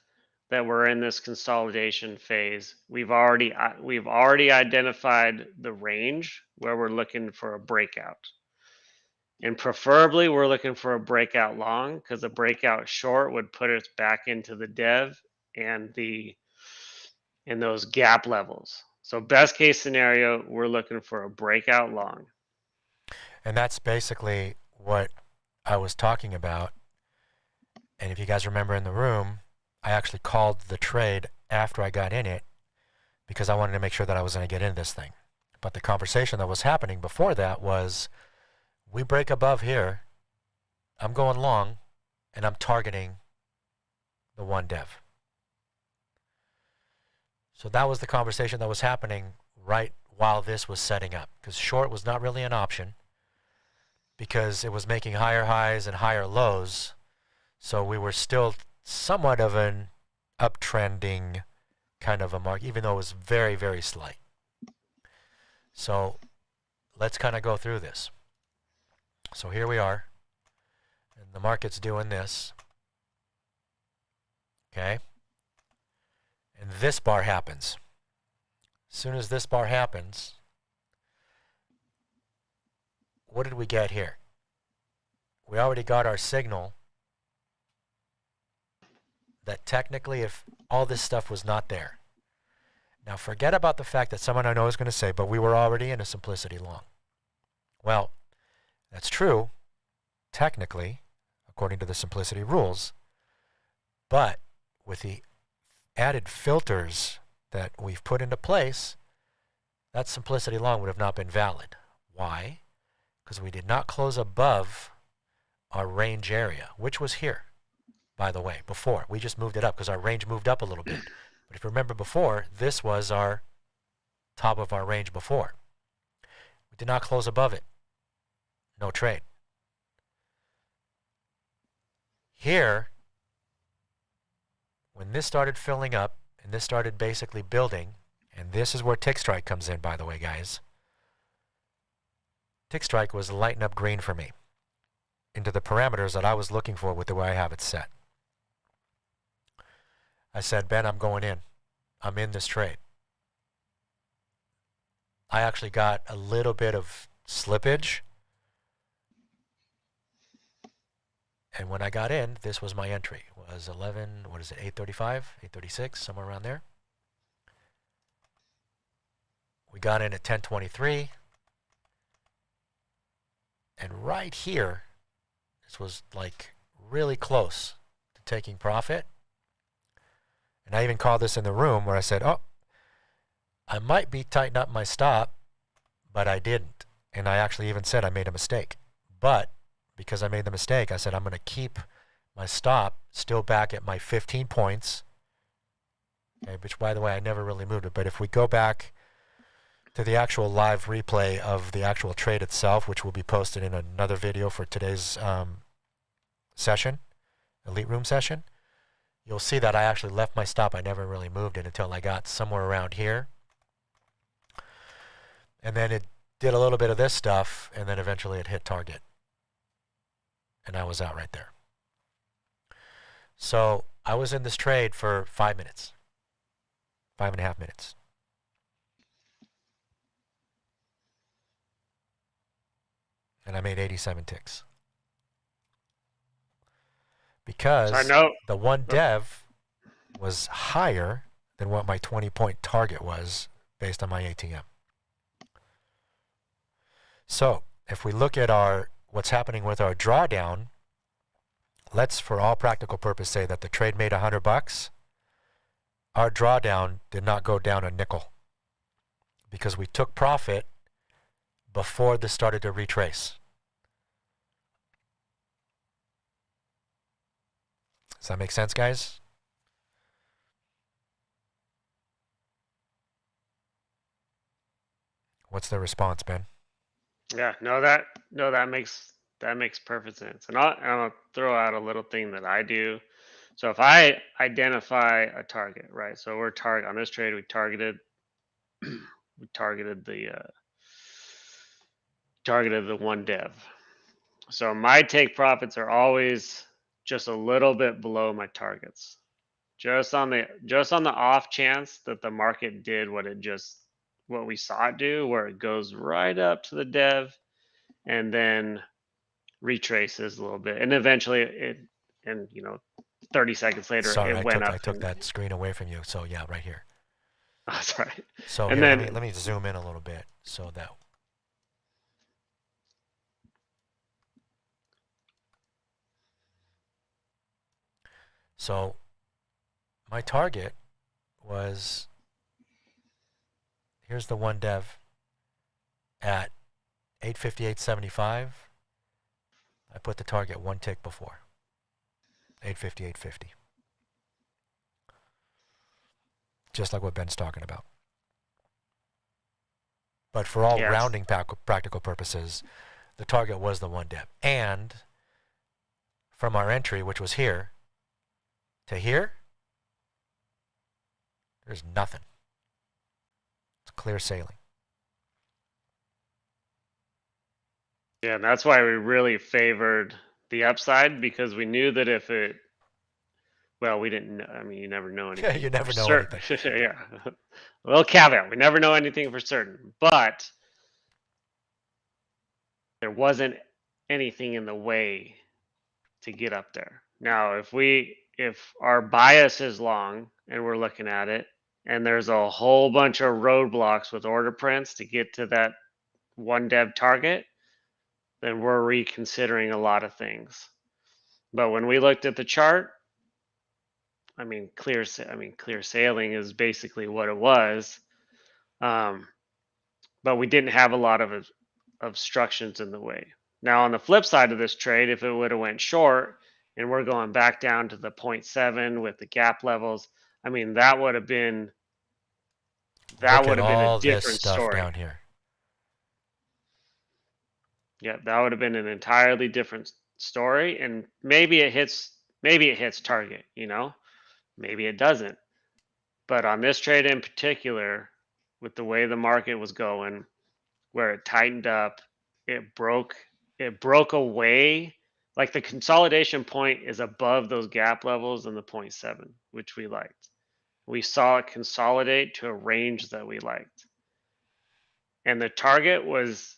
that we're in this consolidation phase. We've already identified the range where we're looking for a breakout. And preferably we're looking for a breakout long, because a breakout short would put us back into the dev and those gap levels. So best case scenario, we're looking for a breakout long. And that's basically what I was talking about. And if you guys remember in the room, I actually called the trade after I got in it because I wanted to make sure that I was going to get into this thing. But the conversation that was happening before that was, we break above here, I'm going long, and I'm targeting the one dev. So that was the conversation that was happening right while this was setting up, because short was not really an option because it was making higher highs and higher lows. So we were still somewhat of an uptrending kind of a mark, even though it was very, very slight. So let's kind of go through this. So here we are, and the market's doing this. Okay? And this bar happens. As soon as this bar happens, what did we get here? We already got our signal that technically if all this stuff was not there. Now forget about the fact that someone I know is going to say, but we were already in a simplicity long. Well, that's true, technically, according to the simplicity rules, but with the added filters that we've put into place, that simplicity long would have not been valid. Why? Because we did not close above our range area, which was here, by the way, before. We just moved it up because our range moved up a little bit. But if you remember before, this was our top of our range before. We did not close above it. No trade. Here, when this started filling up and this started basically building, and this is where tick strike comes in, by the way, guys. Tick strike was lighting up green for me into the parameters that I was looking for with the way I have it set. I said, Ben, I'm going in. I'm in this trade. I actually got a little bit of slippage. And when I got in, this was my entry. It was 11, what is it, 835, 836, somewhere around there. We got in at 1023. And right here, this was like really close to taking profit. And I even called this in the room where I said, oh, I might be tightening up my stop, but I didn't. And I actually even said I made a mistake. But because I made the mistake, I said I'm going to keep my stop still back at my 15 points. Okay, which, by the way, I never really moved it. But if we go back to the actual live replay of the actual trade itself, which will be posted in another video for today's session, Elite Room session, you'll see that I actually left my stop. I never really moved it until I got somewhere around here. And then it did a little bit of this stuff, and then eventually it hit target. And I was out right there. So I was in this trade for 5 minutes, 5.5 minutes. And I made 87 ticks. because no. the one dev was higher than what my 20-point target was based on my ATM. So if we look at what's happening with our drawdown, let's, for all practical purpose, say that the trade made $100. Our drawdown did not go down a nickel because we took profit before this started to retrace. Does that make sense, guys? What's the response, Ben? Yeah, that makes perfect sense. And I'll throw out a little thing that I do. So if I identify a target, right? So we're on this trade, we targeted the one dev. So my take profits are always just a little bit below my targets. Just on the off chance that the market did what we saw it do, where it goes right up to the dev and then retraces a little bit, and eventually 30 seconds later Sorry, it went up. I took that screen away from you. So yeah, right here. Oh, sorry. So And here, then let me zoom in a little bit so that. So my target was, here's the one dev at 858.75. I put the target one tick before, 858.50. Just like what Ben's talking about. But for all rounding practical purposes, the target was the one dev. And from our entry, which was here, to here, there's nothing. It's clear sailing. yeah, and that's why we really favored the upside, because we knew that if it, well, we didn't know. I mean, you never know anything. Yeah, you never know certain. anything. Yeah. A little caveat: we never know anything for certain, but there wasn't anything in the way to get up there. Now, if our bias is long and we're looking at it, and there's a whole bunch of roadblocks with order prints to get to that one dev target, then we're reconsidering a lot of things. But when we looked at the chart, clear sailing is basically what it was. But we didn't have a lot of obstructions in the way. Now, on the flip side of this trade, if it would have went short and we're going back down to the 0.7 with the gap levels, that would have been a different story down here. Yeah, that would have been an entirely different story, and maybe it hits target, maybe it doesn't. But on this trade in particular, with the way the market was going, where it tightened up, it broke away. Like, the consolidation point is above those gap levels in the 0.7, which we liked. We saw it consolidate to a range that we liked. And the target was,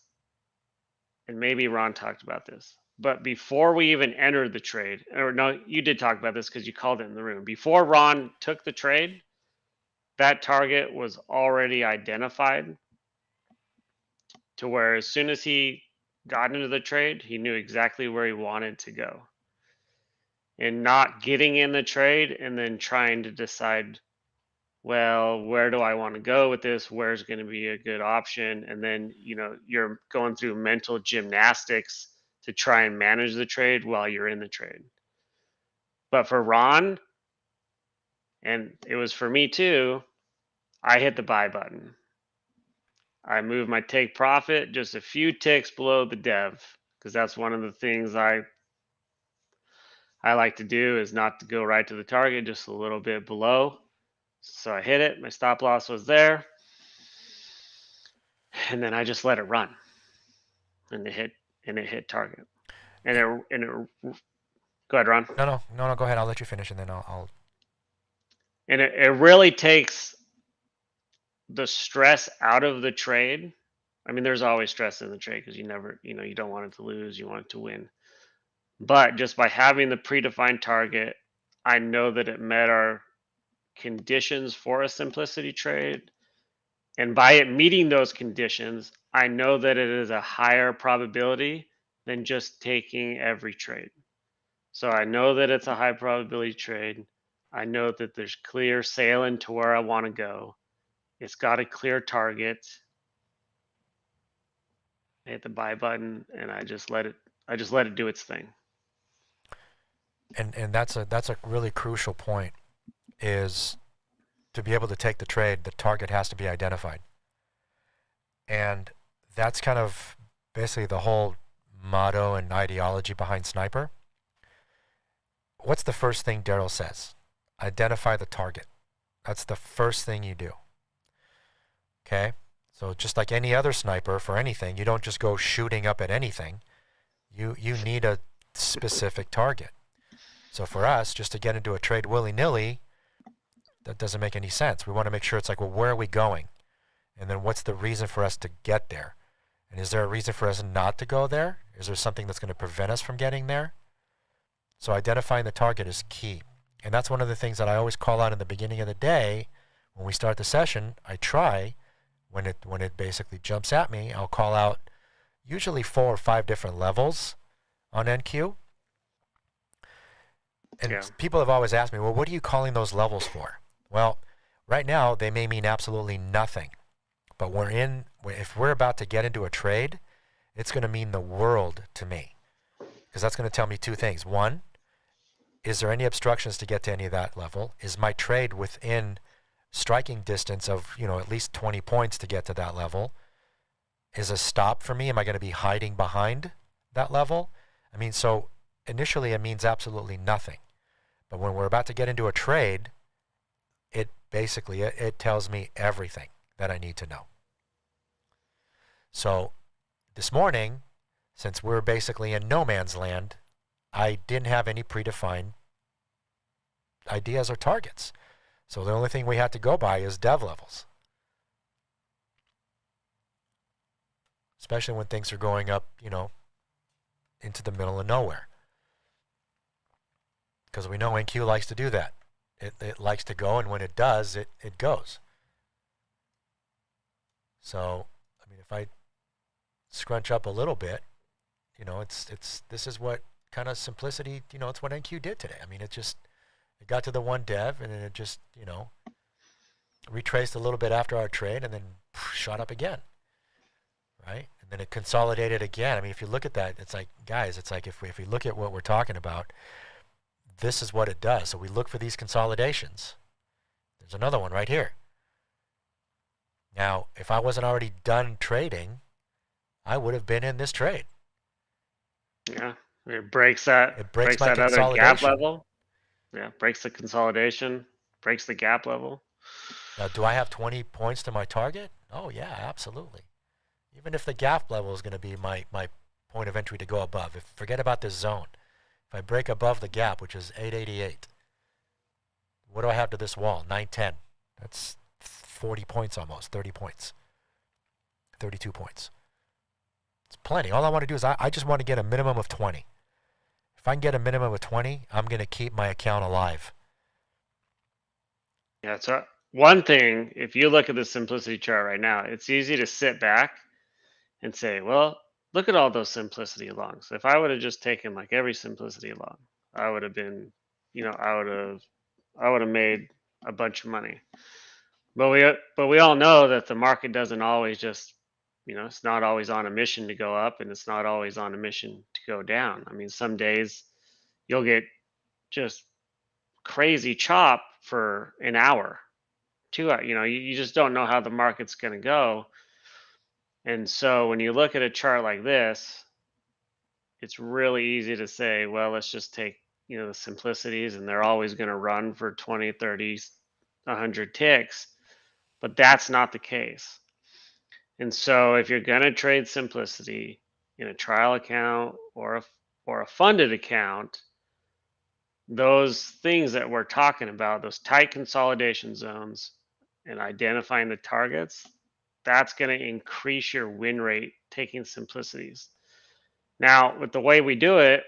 and maybe Ron talked about this, but before we even entered the trade, or no, you did talk about this because you called it in the room. Before Ron took the trade, that target was already identified, to where as soon as he got into the trade, he knew exactly where he wanted to go. And not getting in the trade and then trying to decide, well, where do I want to go with this? Where's going to be a good option? And then, you're going through mental gymnastics to try and manage the trade while you're in the trade. But for Ron, and it was for me too, I hit the buy button. I moved my take profit just a few ticks below the dev, because that's one of the things I like to do, is not to go right to the target, just a little bit below. So I hit it. My stop loss was there. And then I just let it run. And it hit target. And it go ahead, Ron. No, go ahead. I'll let you finish, and then I'll. And it really takes the stress out of the trade. There's always stress in the trade, because you never, you don't want it to lose, you want it to win. But just by having the predefined target, I know that it met our conditions for a simplicity trade. And by it meeting those conditions, I know that it is a higher probability than just taking every trade. So I know that it's a high probability trade. I know that there's clear sailing to where I want to go. It's got a clear target. I hit the buy button and I just let it do its thing. And that's a really crucial point, is to be able to take the trade, the target has to be identified. And that's kind of basically the whole motto and ideology behind Sniper. What's the first thing Daryl says? Identify the target. That's the first thing you do. Okay? So just like any other sniper for anything, you don't just go shooting up at anything. You need a specific target. So for us, just to get into a trade willy-nilly, that doesn't make any sense. We want to make sure it's like, well, where are we going? And then what's the reason for us to get there? And is there a reason for us not to go there? Is there something that's going to prevent us from getting there? So identifying the target is key. And that's one of the things that I always call out in the beginning of the day. When we start the session, I try, when it basically jumps at me, I'll call out usually 4 or 5 different levels on NQ. And people have always asked me, well, what are you calling those levels for? Well, right now they may mean absolutely nothing. But if we're about to get into a trade, it's going to mean the world to me. Because that's going to tell me 2 things. One, is there any obstructions to get to any of that level? Is my trade within striking distance of, at least 20 points to get to that level? Is a stop for me? Am I going to be hiding behind that level? I mean, so initially it means absolutely nothing. But when we're about to get into a trade, it basically, it tells me everything that I need to know. So this morning, since we're basically in no man's land, I didn't have any predefined ideas or targets. So the only thing we had to go by is dev levels. Especially when things are going up, into the middle of nowhere. Because we know NQ likes to do that. It likes to go, and when it does, it goes. So, I mean, if I scrunch up a little bit, this is what kind of simplicity, it's what NQ did today. I mean, it got to the one dev, and then it just, retraced a little bit after our trade, and then shot up again, right? And then it consolidated again. I mean, if you look at that, it's like, guys, it's like if we look at what we're talking about, this is what it does. So we look for these consolidations. There's another one right here. Now, if I wasn't already done trading, I would have been in this trade. Yeah, it breaks that. It breaks my that other consolidation. gap level. Yeah, breaks the consolidation, breaks the gap level. Now, do I have 20 points to my target? Oh yeah, absolutely. Even if the gap level is going to be my point of entry to go above. Forget about this zone. If I break above the gap, which is 888, what do I have to this wall? 910. That's 40 points almost, 30 points, 32 points. It's plenty. All I want to do is I just want to get a minimum of 20. If I can get a minimum of 20, I'm going to keep my account alive. Yeah, so one thing, if you look at the simplicity chart right now, it's easy to sit back and say, well, look at all those simplicity longs. If I would have just taken like every simplicity long, I would have been, I would have made a bunch of money. But we all know that the market doesn't always just, it's not always on a mission to go up, and it's not always on a mission to go down. I mean, some days you'll get just crazy chop for an hour, 2 hours. You just don't know how the market's going to go. And so when you look at a chart like this, it's really easy to say, well, let's just take, the simplicities, and they're always going to run for 20, 30, 100 ticks. But that's not the case. And so if you're going to trade simplicity in a trial account or a funded account, those things that we're talking about, those tight consolidation zones and identifying the targets, that's going to increase your win rate taking simplicities. Now, with the way we do it,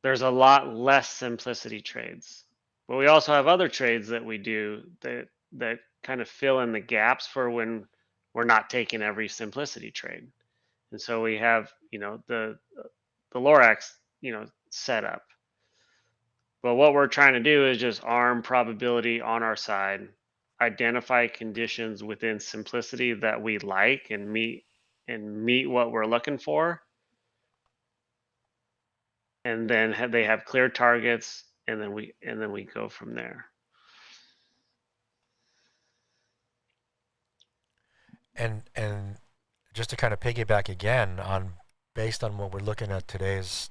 there's a lot less simplicity trades. But we also have other trades that we do that kind of fill in the gaps for when we're not taking every simplicity trade. And so we have, the Lorax, setup. But what we're trying to do is just arm probability on our side, identify conditions within simplicity that we like and meet what we're looking for, and then they have clear targets, and then we go from there. And just to kind of piggyback again on based on what we're looking at today's,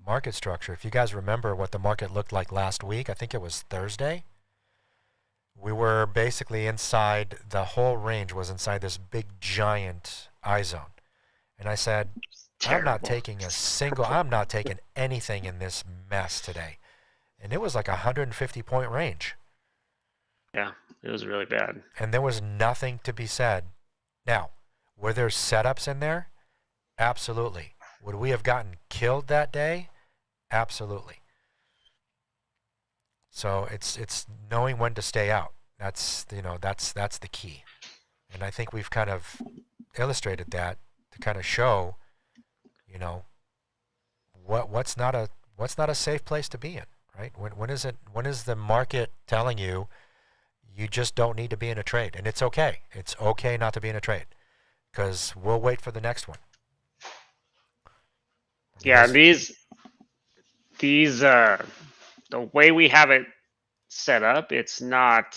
market structure. If you guys remember what the market looked like last week, I think it was Thursday. We were basically inside, the whole range was inside this big giant I zone. And I said, I'm not taking anything in this mess today. And it was like a 150 point range. Yeah, it was really bad. And there was nothing to be said. Now, were there setups in there? Absolutely. Would we have gotten killed that day? Absolutely. So it's knowing when to stay out. That's the key. And I think we've kind of illustrated that to kind of show, what's not a safe place to be in, right? When is the market telling you you just don't need to be in a trade? And it's okay. It's okay not to be in a trade, because we'll wait for the next one. Yeah, these the way we have it set up, it's not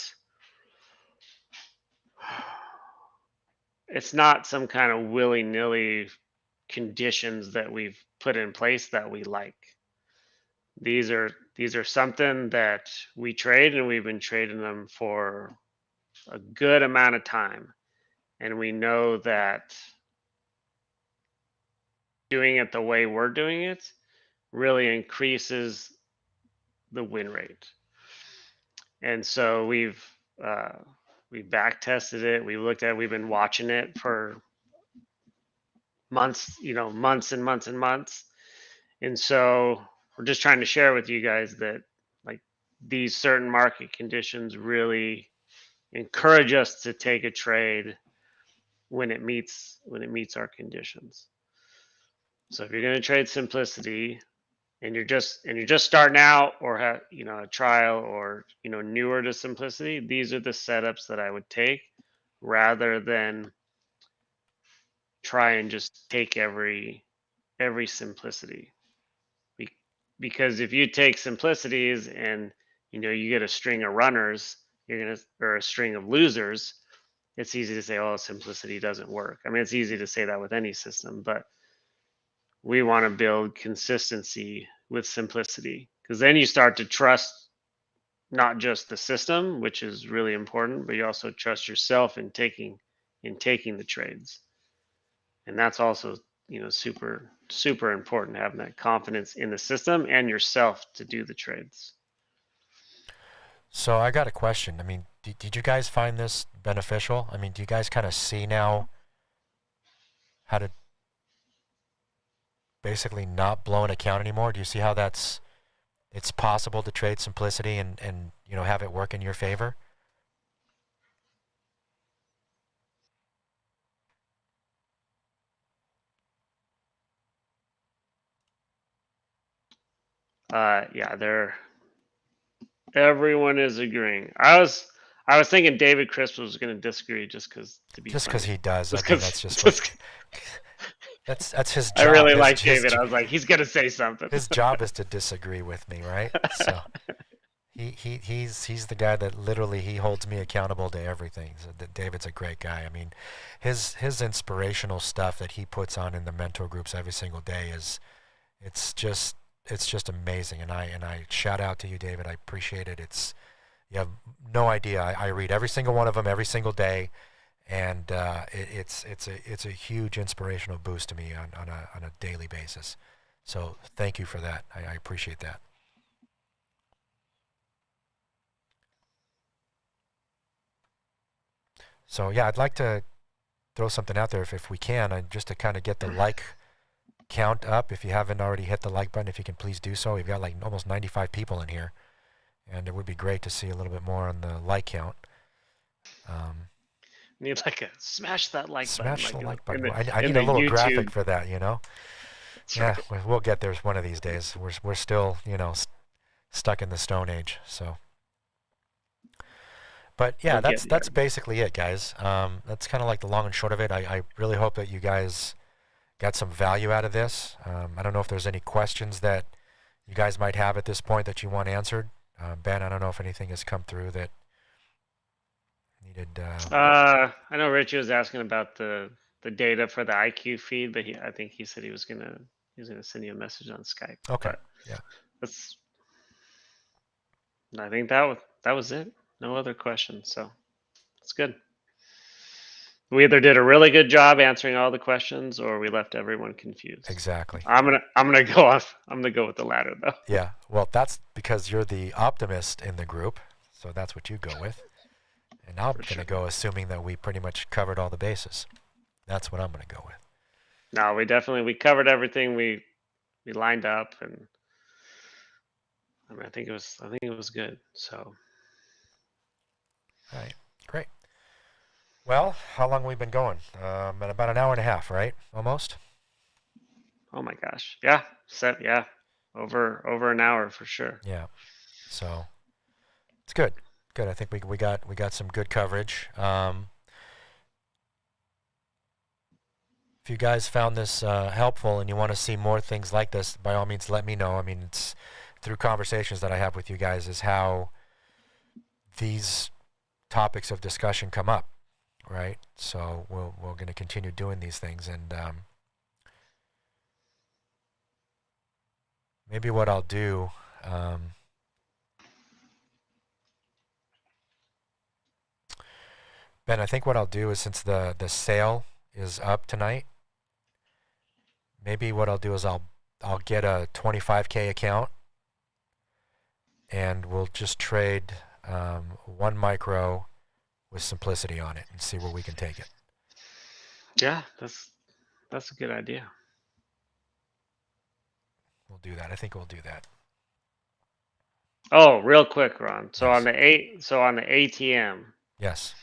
some kind of willy-nilly conditions that we've put in place that we like. These are something that we trade, and we've been trading them for a good amount of time, and we know that doing it the way we're doing it really increases the win rate. And so we've back tested it. We looked at it. We've been watching it for months, months and months and months. And so we're just trying to share with you guys that, like, these certain market conditions really encourage us to take a trade when it meets our conditions. So if you're going to trade simplicity, and you're just starting out, or have a trial, or newer to simplicity, these are the setups that I would take, rather than try and just take every simplicity. Because if you take simplicities and you get a string of runners, or a string of losers, it's easy to say, oh, simplicity doesn't work. I mean, it's easy to say that with any system, but we want to build consistency with simplicity, because then you start to trust not just the system, which is really important, but you also trust yourself in taking the trades. And that's also, super, super important, having that confidence in the system and yourself to do the trades. So I got a question. I mean, did you guys find this beneficial? I mean, do you guys kind of see now how to basically not blow an account anymore? Do you see how it's possible to trade simplicity and have it work in your favor? Yeah, everyone is agreeing. I was thinking David Crisp was going to disagree, just because he does. Just I mean, that's just that's his job. I really like David. I was like, he's going to say something. His job is to disagree with me, right? So he's the guy that literally he holds me accountable to everything. So David's a great guy. I mean, his inspirational stuff that he puts on in the mentor groups every single day it's just amazing. And I shout out to you, David. I appreciate it. You have no idea. I read every single one of them every single day, and it's a huge inspirational boost to me on a daily basis. So thank you for that. I appreciate that. So yeah, I'd like to throw something out there if we can, just to kind of get the count up. If you haven't already hit the like button, if you can please do so. We've got like almost 95 people in here, and it would be great to see a little bit more on the like count. Need like a smash that like Smash button, the like like button. in I in need a the little YouTube. graphic for that, you know. That's Yeah, right. we'll get there one of these days. We're still, you know, stuck in the Stone Age. So, but yeah, We'll get that's there. basically it, guys. That's kind of like the long and short of it. I really hope that you guys got some value out of this. I don't know if there's any questions that you guys might have at this point that you want answered. Ben, I don't know if anything has come through that needed. I know Richie was asking about the data for the IQ feed, but I think he said he was gonna send you a message on Skype. Okay. But Yeah. that's I think that was it. No other questions, so it's good. We either did a really good job answering all the questions, or we left everyone confused. Exactly. I'm gonna go off. I'm gonna go with the latter, though. Yeah. Well, that's because you're the optimist in the group, so that's what you go with. And I'm going to go assuming that we pretty much covered all the bases. That's what I'm going to go with. No, we covered everything. We lined up, and I mean, I think it was good. So. All right. Great. Well, how long have we been going? At about an hour and a half, right? Almost. Oh my gosh. Yeah. Yeah. Over an hour for sure. Yeah. So it's good. Good. I think we got some good coverage. If you guys found this helpful and you want to see more things like this, by all means, let me know. I mean, it's through conversations that I have with you guys is how these topics of discussion come up, right? So we're going to continue doing these things, and maybe what I'll do. Ben, I think what I'll do is, since the sale is up tonight, maybe what I'll do is I'll get a 25K account, and we'll just trade 1 micro with simplicity on it and see where we can take it. Yeah, that's a good idea. We'll do that. I think we'll do that. Oh, real quick, Ron. So Yes. on the ATM. Yes.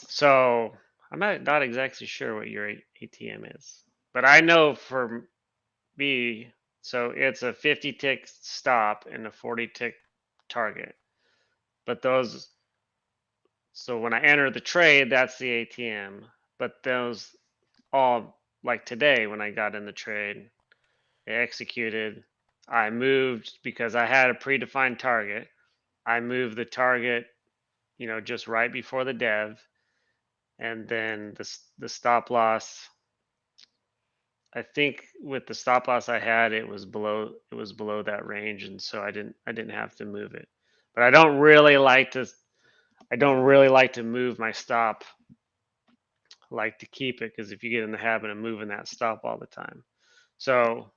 So I'm not exactly sure what your ATM is, but I know for me, so it's a 50 tick stop and a 40 tick target. But so when I enter the trade, that's the ATM. But those all, like today when I got in the trade, I executed. I moved because I had a predefined target. I moved the target, just right before the dev, and then the stop loss. I think with the stop loss I had, it was below that range, and so I didn't have to move it. But I don't really like to move my stop. I like to keep it, because if you get in the habit of moving that stop all the time. So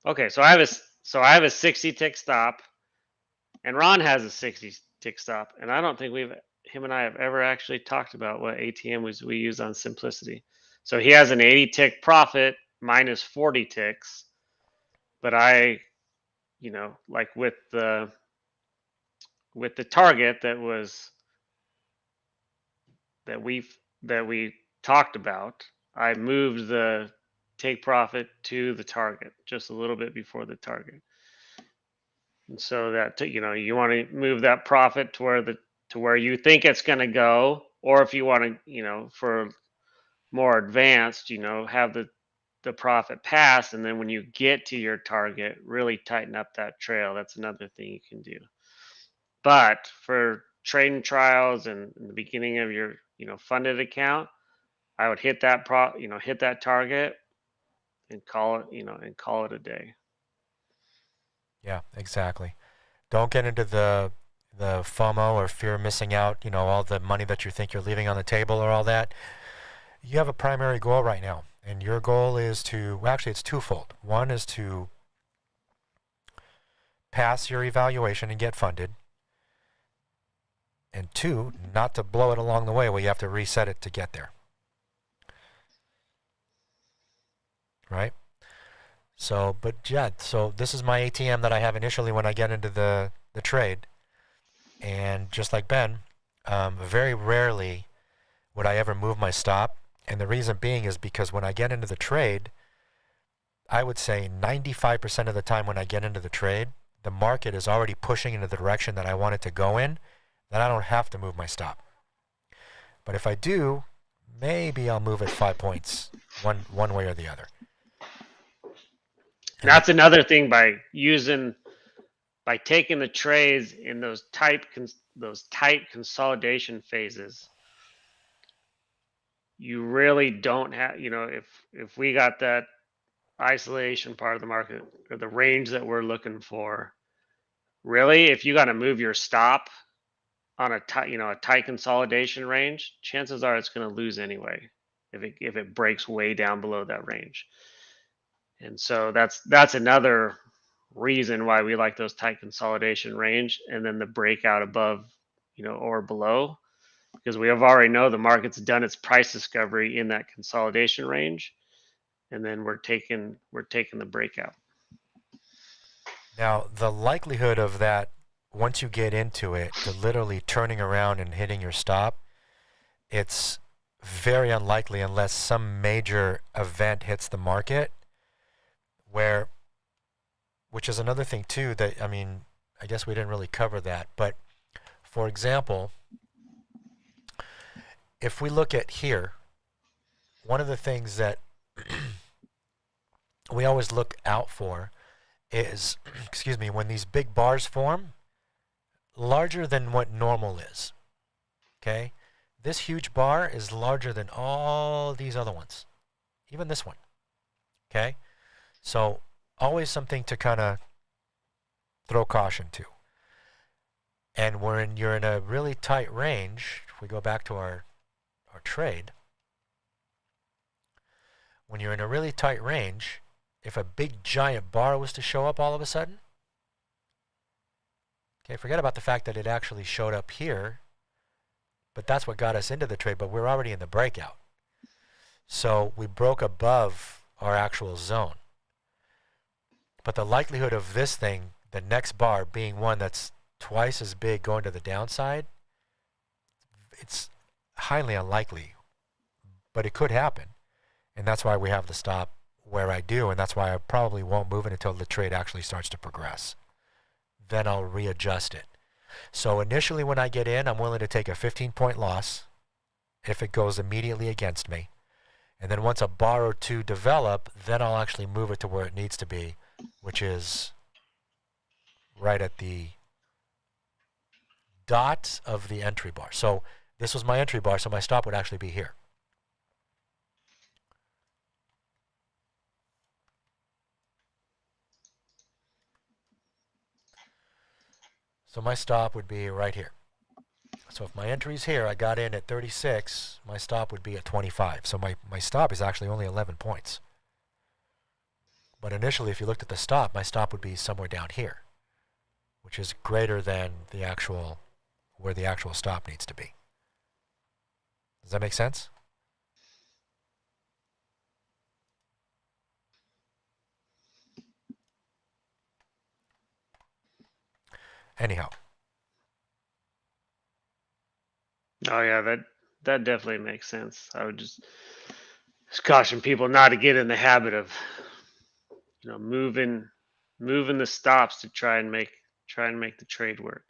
okay, so I have a 60 tick stop, and Ron has a 60 tick stop, and I don't think him and I have ever actually talked about what ATM we use on Simplicity. So he has an 80 tick profit minus 40 ticks, but I, like with the target that we talked about, I moved the take profit to the target just a little bit before the target. And so that, you want to move that profit to where you think it's going to go, or if you want to, for more advanced, have the profit pass, and then when you get to your target, really tighten up that trail. That's another thing you can do. But for trading trials and in the beginning of your, funded account, I would hit that hit that target and call it a day. Yeah, exactly. Don't get into the FOMO or fear of missing out, all the money that you think you're leaving on the table or all that. You have a primary goal right now, and your goal is actually it's twofold. One is to pass your evaluation and get funded, and 2, not to blow it along the way where you have to reset it to get there. Right? So, but yeah, so this is my ATM that I have initially when I get into the trade. And just like Ben, very rarely would I ever move my stop. And the reason being is because when I get into the trade, I would say 95% of the time when I get into the trade, the market is already pushing into the direction that I want it to go in, then I don't have to move my stop. But if I do, maybe I'll move it 5 points, one way or the other. And that's another thing by taking the trades in those tight consolidation phases. You really don't have, if we got that isolation part of the market or the range that we're looking for, really, if you got to move your stop on a tight consolidation range, chances are it's going to lose anyway if it breaks way down below that range. And so that's another reason why we like those tight consolidation range, and then the breakout above, or below, because we have already know the market's done its price discovery in that consolidation range, and then we're taking the breakout. Now, the likelihood of that, once you get into it, to literally turning around and hitting your stop, it's very unlikely unless some major event hits the market, which is another thing too that, I mean, I guess we didn't really cover that, but for example, if we look at here, one of the things that we always look out for is, excuse me, when these big bars form, larger than what normal is. Okay? This huge bar is larger than all these other ones, even this one. Okay? So always something to kind of throw caution to. And when you're in a really tight range, if we go back to our trade, when you're in a really tight range, if a big giant bar was to show up all of a sudden, okay, forget about the fact that it actually showed up here, but that's what got us into the trade, but we're already in the breakout. So we broke above our actual zone. But the likelihood of this thing, the next bar, being one that's twice as big going to the downside, it's highly unlikely, but it could happen. And that's why we have the stop where I do, and that's why I probably won't move it until the trade actually starts to progress. Then I'll readjust it. So initially when I get in, I'm willing to take a 15-point loss if it goes immediately against me. And then once a bar or two develop, then I'll actually move it to where it needs to be, which is right at the dot of the entry bar. So this was my entry bar, so my stop would actually be here. So my stop would be right here. So if my entry's here, I got in at 36, my stop would be at 25. So my stop is actually only 11 points. But initially, if you looked at the stop, my stop would be somewhere down here, which is greater than the actual, where the actual stop needs to be. Does that make sense? Anyhow. Oh yeah, that definitely makes sense. I would just caution people not to get in the habit of, moving the stops to try and make the trade work.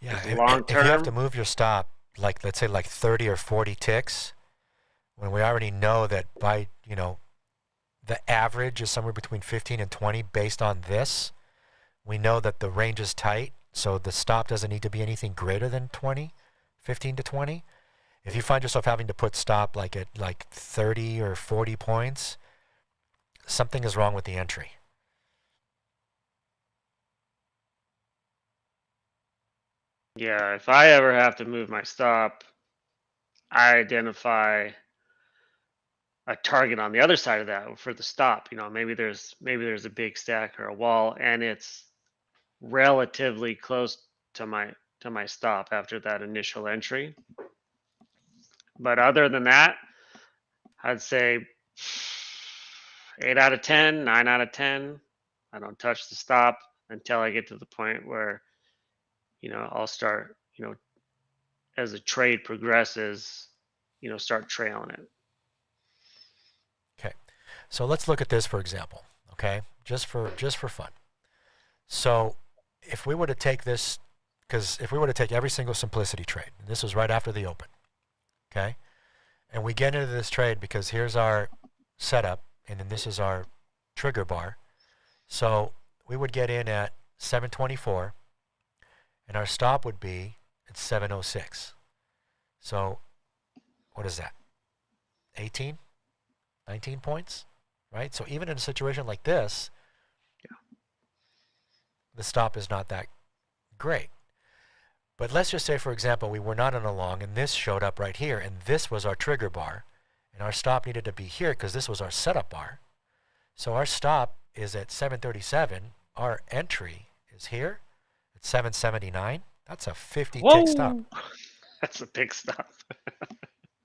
Yeah, Long if you have to term, move your stop, like let's say like 30 or 40 ticks, when we already know that by, the average is somewhere between 15 and 20 based on this, we know that the range is tight, so the stop doesn't need to be anything greater than 20, 15 to 20. If you find yourself having to put stop like at like 30 or 40 points, something is wrong with the entry. yeah, if I ever have to move my stop, I identify a target on the other side of that for the stop. Maybe there's a big stack or a wall, and it's relatively close to my stop after that initial entry. But other than that, I'd say 8 out of 10, 9 out of 10. I don't touch the stop until I get to the point where, I'll start, as the trade progresses, start trailing it. Okay. So let's look at this for example, okay? Just for fun. So if we were to take this, because if we were to take every single simplicity trade, and this was right after the open, okay? And we get into this trade because here's our setup, and then this is our trigger bar. So we would get in at 724, and our stop would be at 706. So what is that? 18? 19 points, right? So even in a situation like this, the stop is not that great. But let's just say, for example, we were not in a long, and this showed up right here, and this was our trigger bar, and our stop needed to be here because this was our setup bar. So our stop is at 737. Our entry is here at 779. That's a 50 tick stop. That's a big stop.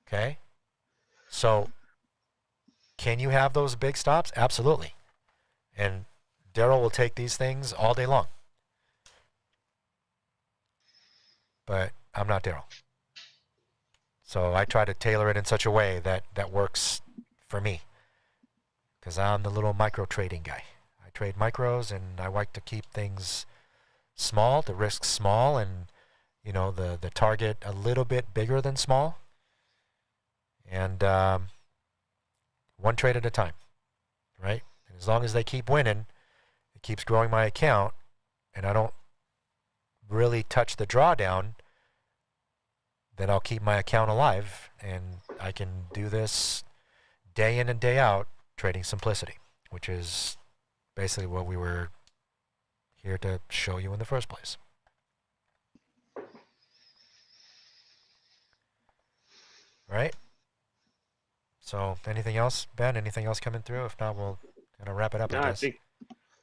Okay. So can you have those big stops? Absolutely. And Daryl will take these things all day long. But I'm not Daryl. So I try to tailor it in such a way that works for me. Because I'm the little micro trading guy. I trade micros, and I like to keep things small, the risk small, and the target a little bit bigger than small. And one trade at a time, right? And as long as they keep winning, it keeps growing my account, and I don't really touch the drawdown, then I'll keep my account alive, and I can do this day in and day out, trading simplicity, which is basically what we were here to show you in the first place. All right? So anything else, Ben? Anything else coming through? If not, we'll kind of wrap it up. No, I guess. I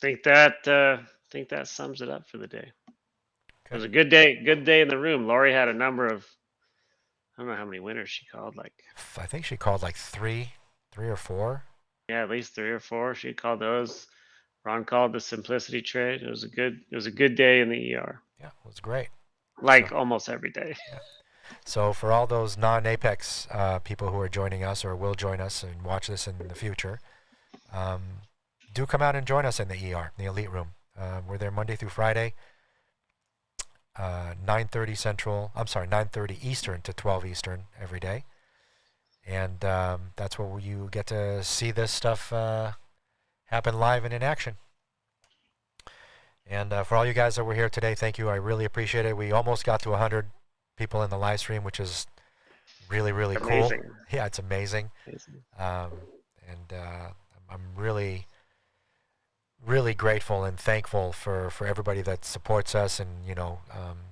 think that sums it up for the day. Okay. It was a good day. Good day in the room. Lori had a number of, I don't know how many winners she called. I think she called like three or four. Yeah, at least 3 or 4. She called those. Ron called the simplicity trade. It was a good day in the ER. Yeah, it was great. Almost every day. Yeah. So for all those non-Apex people who are joining us or will join us and watch this in the future, do come out and join us in the ER, the Elite Room. We're there Monday through Friday, 9:30 Central. I'm sorry, 9:30 Eastern to 12 Eastern every day, and that's where you get to see this stuff happen live and in action. And for all you guys that were here today, thank you. I really appreciate it. We almost got to 100 people in the live stream, which is really, really cool. Yeah, it's amazing. And I'm really, really grateful and thankful for everybody that supports us, and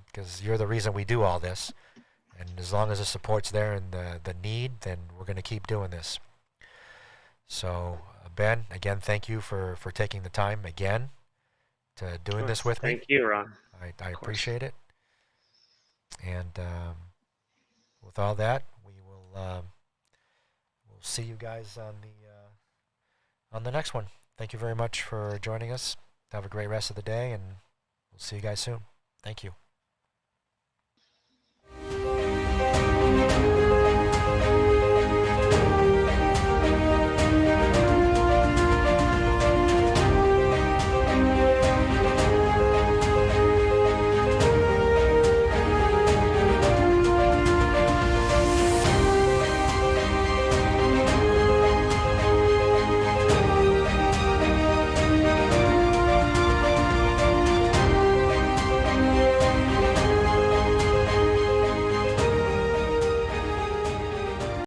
because you're the reason we do all this. And as long as the support's there and the need, then we're going to keep doing this. So Ben, again, thank you for taking the time again to doing this with me. Thank you, Ron. I appreciate it. And with all that, we'll see you guys on the next one. Thank you very much for joining us. Have a great rest of the day, and we'll see you guys soon. Thank you.